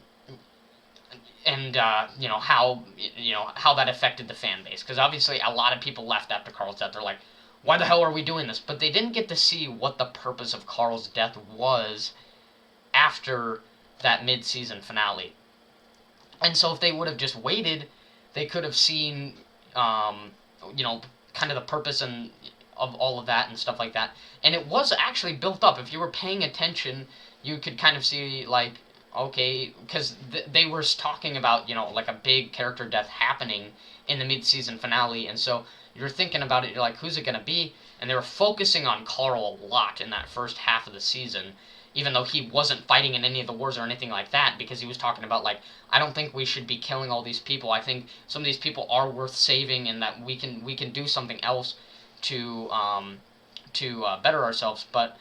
that affected the fan base, because obviously a lot of people left after Carl's death. They're like, why the hell are we doing this? But they didn't get to see what the purpose of Carl's death was after that mid-season finale. And so if they would have just waited, they could have seen kind of the purpose and of all of that and stuff like that. And it was actually built up. If you were paying attention, you could kind of see, like, okay, because they were talking about, like a big character death happening in the mid-season finale, and so you're thinking about it, you're like, who's it going to be? And they were focusing on Carl a lot in that first half of the season, even though he wasn't fighting in any of the wars or anything like that, because he was talking about, like, I don't think we should be killing all these people. I think some of these people are worth saving, and that we can do something else to better ourselves. But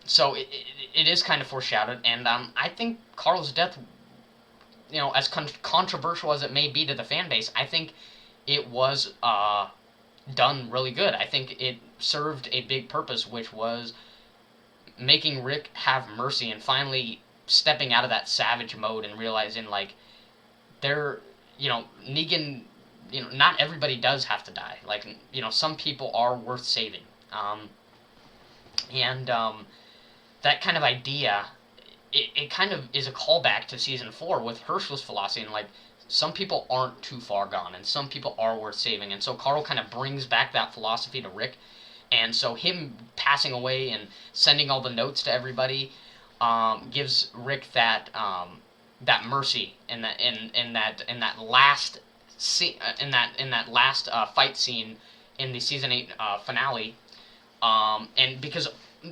so it is kind of foreshadowed, and I think Carl's death, as controversial as it may be to the fan base, I think it was done really good. I think it served a big purpose, which was making Rick have mercy and finally stepping out of that savage mode and realizing, like, Negan, not everybody does have to die. Like, some people are worth saving. That kind of idea, it kind of is a callback to season 4 with Herschel's philosophy, and like, some people aren't too far gone, and some people are worth saving, and so Carl kind of brings back that philosophy to Rick, and so him passing away and sending all the notes to everybody gives Rick that mercy in that last fight scene in the season 8 finale, and because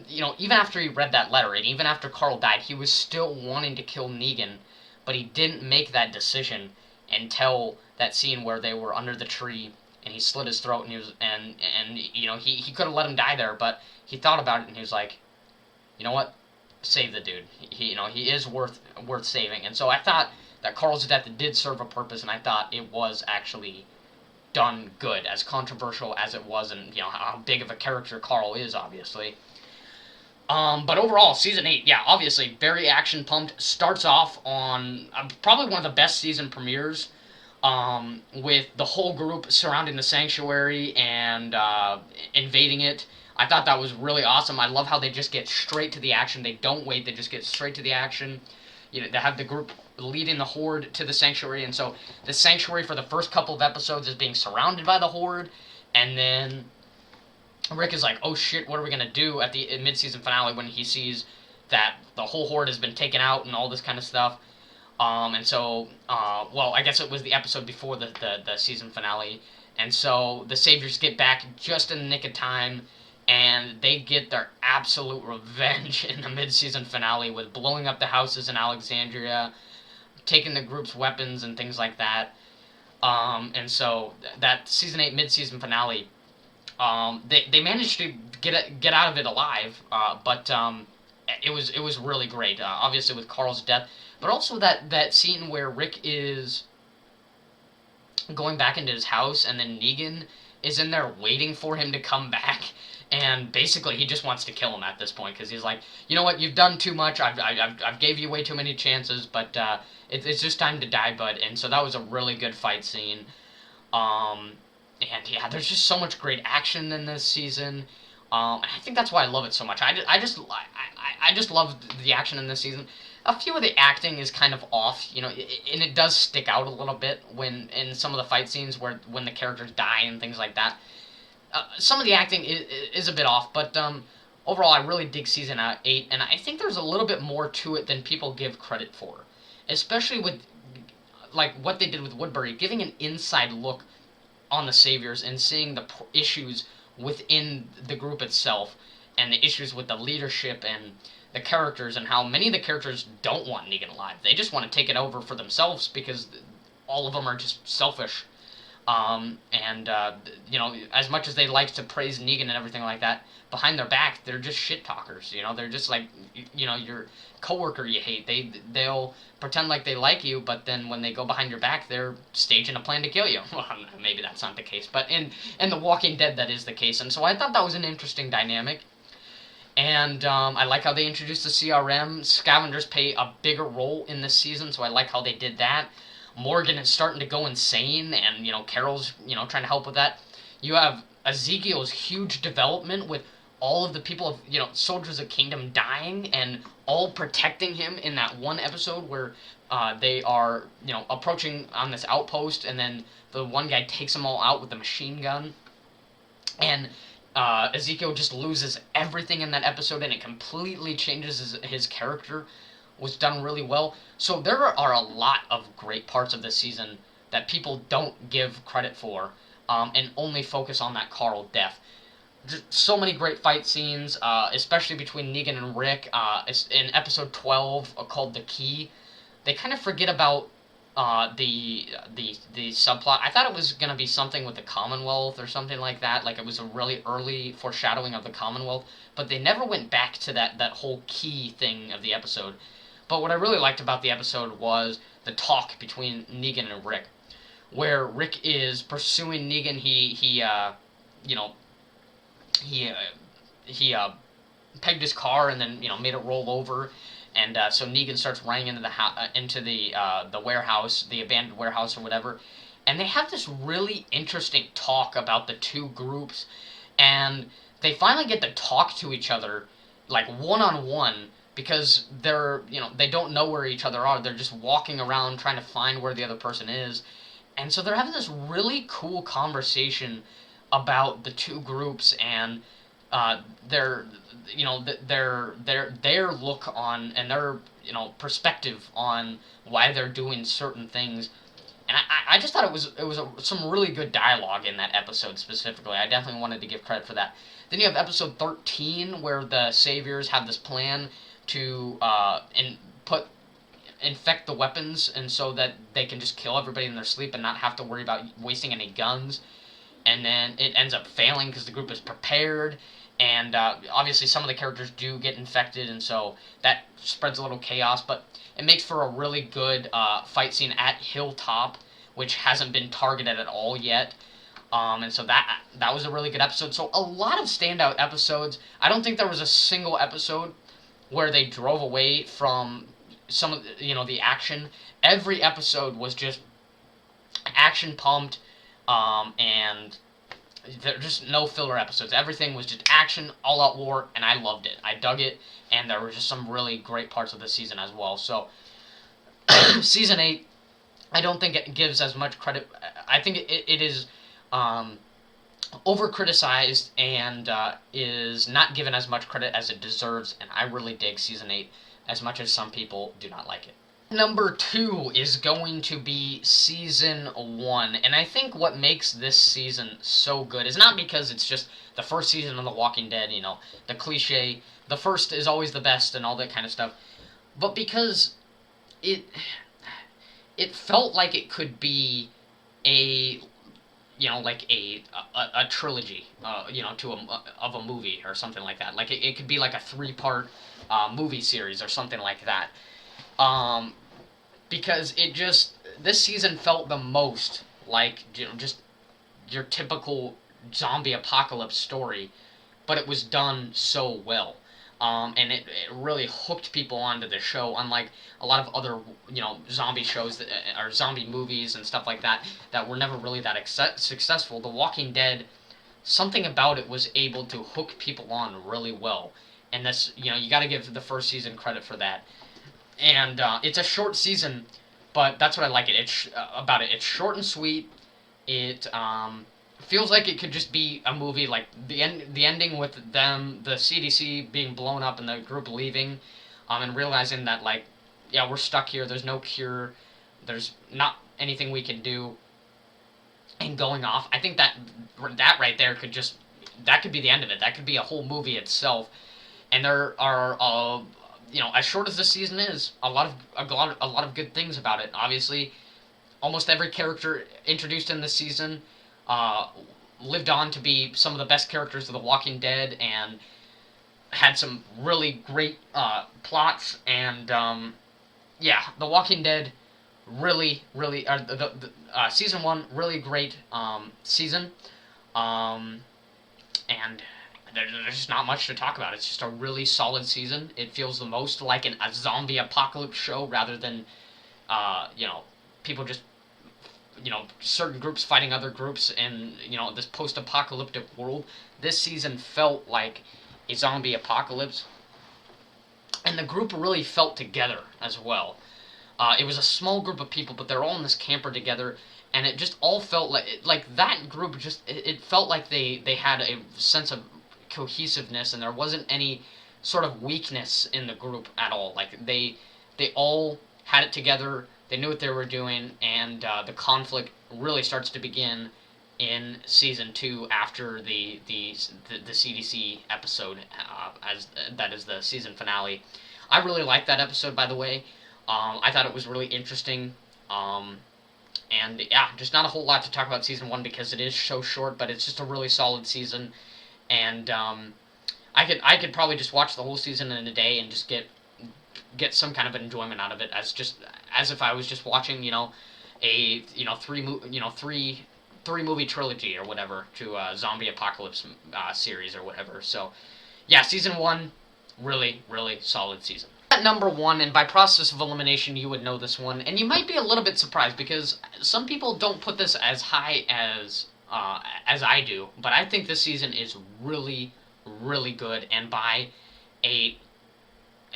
even after he read that letter, and even after Carl died, he was still wanting to kill Negan, but he didn't make that decision until that scene where they were under the tree, and he slit his throat, and he could have let him die there, but he thought about it, and he was like, you know what, save the dude. He is worth saving. And so I thought that Carl's death did serve a purpose, and I thought it was actually done good, as controversial as it was, and how big of a character Carl is, obviously. But overall, season 8, yeah, obviously, very action-pumped. Starts off on probably one of the best season premieres, with the whole group surrounding the sanctuary and invading it. I thought that was really awesome. I love how they just get straight to the action. They don't wait. They just get straight to the action. They have the group leading the Horde to the sanctuary, and so the sanctuary for the first couple of episodes is being surrounded by the Horde, and then Rick is like, oh shit, what are we going to do at the mid-season finale when he sees that the whole Horde has been taken out and all this kind of stuff. And so, I guess it was the episode before the season finale, and so the Saviors get back just in the nick of time, and they get their absolute revenge in the mid-season finale with blowing up the houses in Alexandria, taking the group's weapons and things like that. And so that season 8 mid-season finale, they managed to get out of it alive, but it was really great. Obviously with Carl's death, but also that scene where Rick is going back into his house, and then Negan is in there waiting for him to come back, and basically he just wants to kill him at this point, because he's like, you know what, you've done too much, I've gave you way too many chances, but it's just time to die, bud. And so that was a really good fight scene. And yeah, there's just so much great action in this season. I think that's why I love it so much. I just love the action in this season. a few of the acting is kind of off, and it does stick out a little bit when in some of the fight scenes where when the characters die and things like that. Some of the acting is a bit off, but overall, I really dig season 8, and I think there's a little bit more to it than people give credit for, especially with like what they did with Woodbury, giving an inside look on the Saviors and seeing the issues within the group itself and the issues with the leadership and the characters and how many of the characters don't want Negan alive. They just want to take it over for themselves because all of them are just selfish. And as much as they like to praise Negan and everything like that, behind their back, they're just shit talkers. They're just like, your coworker you hate. They'll pretend like they like you, but then when they go behind your back, they're staging a plan to kill you. Well, maybe that's not the case, but in The Walking Dead, that is the case. And so I thought that was an interesting dynamic. And I like how they introduced the CRM. Scavengers play a bigger role in this season, so I like how they did that. Morgan is starting to go insane, and Carol's trying to help with that. You have Ezekiel's huge development with all of the people of Soldiers of Kingdom dying and all protecting him in that one episode where they are approaching on this outpost, and then the one guy takes them all out with a machine gun, and Ezekiel just loses everything in that episode, and it completely changes his character. Was done really well. So there are a lot of great parts of this season that people don't give credit for, and only focus on that Carl death. Just so many great fight scenes, especially between Negan and Rick. In episode 12 called The Key, they kind of forget about the subplot. I thought it was gonna be something with the Commonwealth or something like that. Like it was a really early foreshadowing of the Commonwealth, but they never went back to that whole key thing of the episode. But what I really liked about the episode was the talk between Negan and Rick, where Rick is pursuing Negan. He pegged his car and then made it roll over, and so Negan starts running into the warehouse, the abandoned warehouse or whatever, and they have this really interesting talk about the two groups, and they finally get to talk to each other like one-on-one because they don't know where each other are. They're just walking around trying to find where the other person is, and so they're having this really cool conversation about the two groups and their look on and their perspective on why they're doing certain things. And I just thought it was some really good dialogue in that episode specifically. I definitely wanted to give credit for that. Then you have episode 13 where the Saviors have this plan to infect the weapons, and so that they can just kill everybody in their sleep and not have to worry about wasting any guns. And then it ends up failing because the group is prepared, and obviously some of the characters do get infected, and so that spreads a little chaos, but it makes for a really good fight scene at Hilltop, which hasn't been targeted at all yet. And so that was a really good episode. So a lot of standout episodes. I don't think there was a single episode where they drove away from some of the action. Every episode was just action pumped, and there are just no filler episodes. Everything was just action, all out war, and I loved it. I dug it, and there were just some really great parts of the season as well. So season 8, I don't think it gives as much credit. I think it is over-criticized and is not given as much credit as it deserves, and I really dig season 8 as much as some people do not like it. Number 2 is going to be season 1, and I think what makes this season so good is not because it's just the first season of The Walking Dead, the cliche, the first is always the best and all that kind of stuff, but because it felt like it could be a trilogy, of a movie or something like that. Like it could be like a 3-part movie series or something like that. Because this season felt the most like just your typical zombie apocalypse story, but it was done so well. And it really hooked people onto the show, unlike a lot of other, zombie shows or zombie movies and stuff like that were never really that successful. The Walking Dead, something about it was able to hook people on really well. And that's, you got to give the first season credit for that. and it's a short season, but that's what I like about it. It's short and sweet. It feels like it could just be a movie, like the ending with them, the CDC being blown up and the group leaving, and realizing that, like, yeah, we're stuck here. There's no cure. There's not anything we can do. And going off, I think that right there that could be the end of it. That could be a whole movie itself. And there are as short as this season is, a lot of good things about it. Obviously, almost every character introduced in this season uh, lived on to be some of the best characters of The Walking Dead, and had some really great plots. And yeah, The Walking Dead really, really, season one, really great season. Um, and there's just not much to talk about. It's just a really solid season. It feels the most like a zombie apocalypse show rather than, people just, certain groups fighting other groups in, this post-apocalyptic world. This season felt like a zombie apocalypse, and the group really felt together as well. It was a small group of people, but they're all in this camper together, and it just all felt like that group. Just it felt like they had a sense of cohesiveness, and there wasn't any sort of weakness in the group at all. Like they all had it together. They knew what they were doing, and the conflict really starts to begin in season two after the CDC episode, as that is the season finale. I really liked that episode, by the way. I thought it was really interesting. And yeah, just not a whole lot to talk about season one because it is so short, but it's just a really solid season. And I could probably just watch the whole season in a day and just get some kind of enjoyment out of it, as if I was just watching, a three movie trilogy or whatever, to a zombie apocalypse series or whatever. So yeah, season one, really, really solid season. At number one, and by process of elimination, you would know this one, and you might be a little bit surprised because some people don't put this as high as I do, but I think this season is really, really good, and by a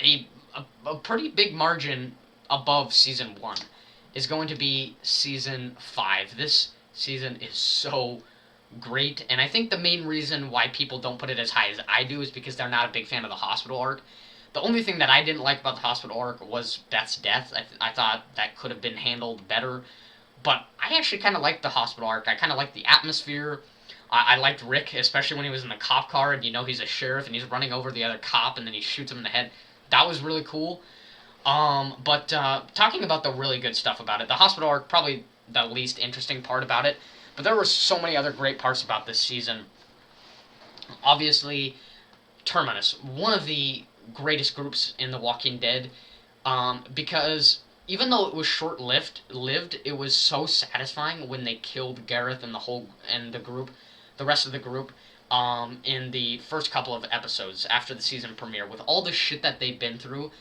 a a pretty big margin above season one is going to be season five. This season is so great, and I think the main reason why people don't put it as high as I do is because they're not a big fan of the hospital arc. The only thing that I didn't like about the hospital arc was Beth's death. I thought that could have been handled better, but I actually kind of liked the hospital arc. I kind of liked the atmosphere. I liked Rick, especially when he was in the cop car and he's a sheriff and he's running over the other cop and then he shoots him in the head. That was really cool. But talking about the really good stuff about it, the hospital arc, probably the least interesting part about it, but there were so many other great parts about this season. Obviously, Terminus, one of the greatest groups in The Walking Dead, because even though it was lived, it was so satisfying when they killed Gareth and the rest of the group, in the first couple of episodes after the season premiere. With all the shit that they've been through,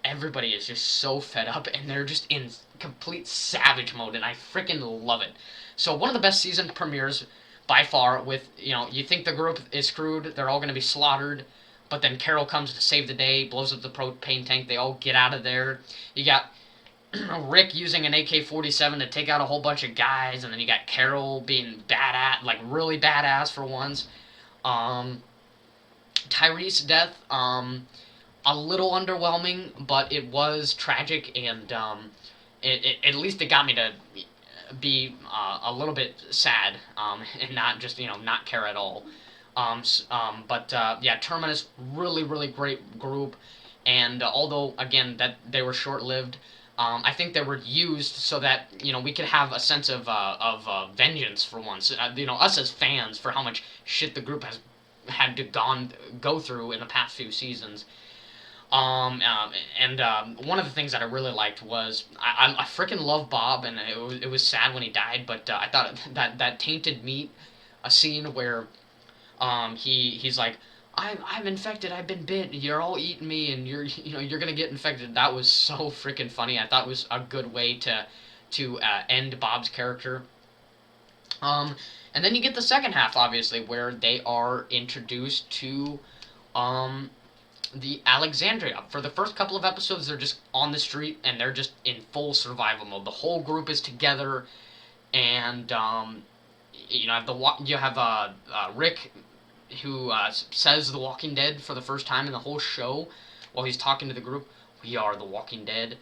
everybody is just so fed up, and they're just in complete savage mode, and I freaking love it. So one of the best season premieres by far. With you think the group is screwed, they're all going to be slaughtered, but then Carol comes to save the day, blows up the propane tank, they all get out of there. You got Rick using an AK-47 to take out a whole bunch of guys, and then you got Carol being badass, like really badass for once. Um, Tyrese's death, a little underwhelming, but it was tragic, and at least it got me to be a little bit sad, and not just not care at all. But yeah, Terminus, really, really great group, and although again that they were short lived, I think they were used so that we could have a sense of vengeance for once. Us as fans, for how much shit the group has had to go through in the past few seasons. And one of the things that I really liked was I freaking love Bob, and it was sad when he died, but I thought that tainted meat, a scene where he's like, I'm infected, I've been bit, you're all eating me, and you're gonna get infected. That was so freaking funny. I thought it was a good way to end Bob's character. And then you get the second half, obviously, where they are introduced to the Alexandria. For the first couple of episodes, they're just on the street and they're just in full survival mode. The whole group is together, and you have Rick, who says The Walking Dead for the first time in the whole show while he's talking to the group. We are the Walking Dead.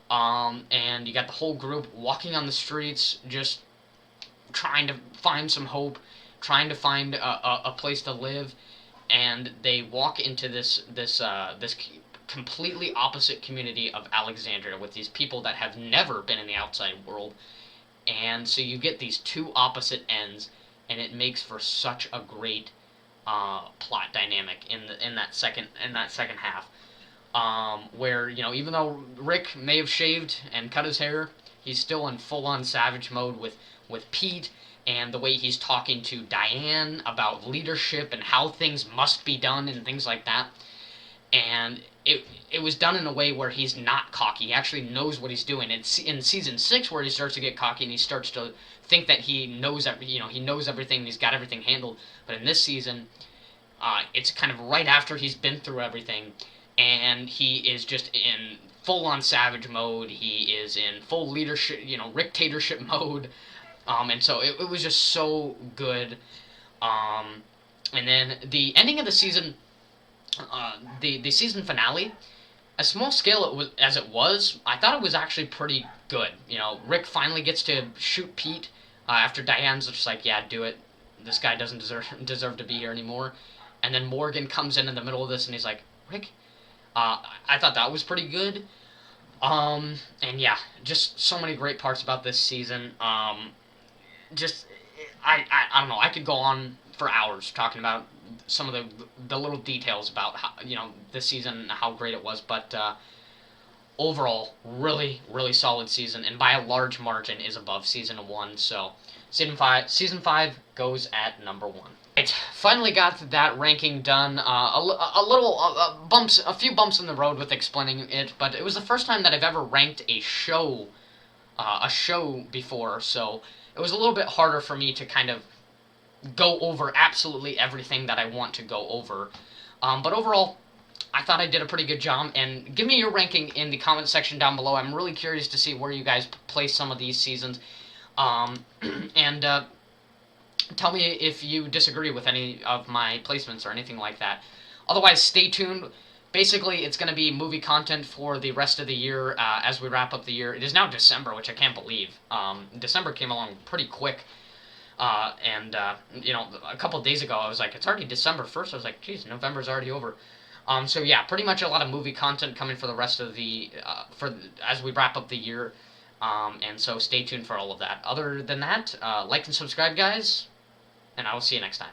And you got the whole group walking on the streets, just trying to find some hope, trying to find a place to live, and they walk into this completely opposite community of Alexandria with these people that have never been in the outside world, and so you get these two opposite ends, and it makes for such a great plot dynamic in that second half. Where, even though Rick may have shaved and cut his hair, he's still in full-on savage mode with Pete, and the way he's talking to Diane about leadership and how things must be done and things like that. And it was done in a way where he's not cocky. He actually knows what he's doing. It's in season 6 where he starts to get cocky and he starts to think that he knows he knows everything, he's got everything handled. But in this season, it's kind of right after he's been through everything, and he is just in full-on savage mode. He is in full leadership, dictatorship mode, and so it was just so good. And then the ending of the season, the season finale, as small scale as it was, I thought it was actually pretty good. Rick finally gets to shoot Pete after Diane's just like, yeah, do it. This guy doesn't deserve to be here anymore. And then Morgan comes in the middle of this and he's like, Rick. I thought that was pretty good. And yeah, just so many great parts about this season. I don't know. I could go on for hours talking about some of the little details about how, this season and how great it was. But overall, really, really solid season, and by a large margin is above season 1. So season five goes at number 1. Right, finally got that ranking done. A few bumps in the road with explaining it, but it was the first time that I've ever ranked a show before, so it was a little bit harder for me to kind of go over absolutely everything that I want to go over. But overall, I thought I did a pretty good job, and give me your ranking in the comment section down below. I'm really curious to see where you guys place some of these seasons. Tell me if you disagree with any of my placements or anything like that. Otherwise, stay tuned. Basically, it's going to be movie content for the rest of the year as we wrap up the year. It is now December, which I can't believe. December came along pretty quick. A couple days ago, I was like, it's already December 1st. I was like, geez, November's already over. So yeah, pretty much a lot of movie content coming for the rest of the, as we wrap up the year. And so stay tuned for all of that. Other than that, like and subscribe, guys. And I will see you next time.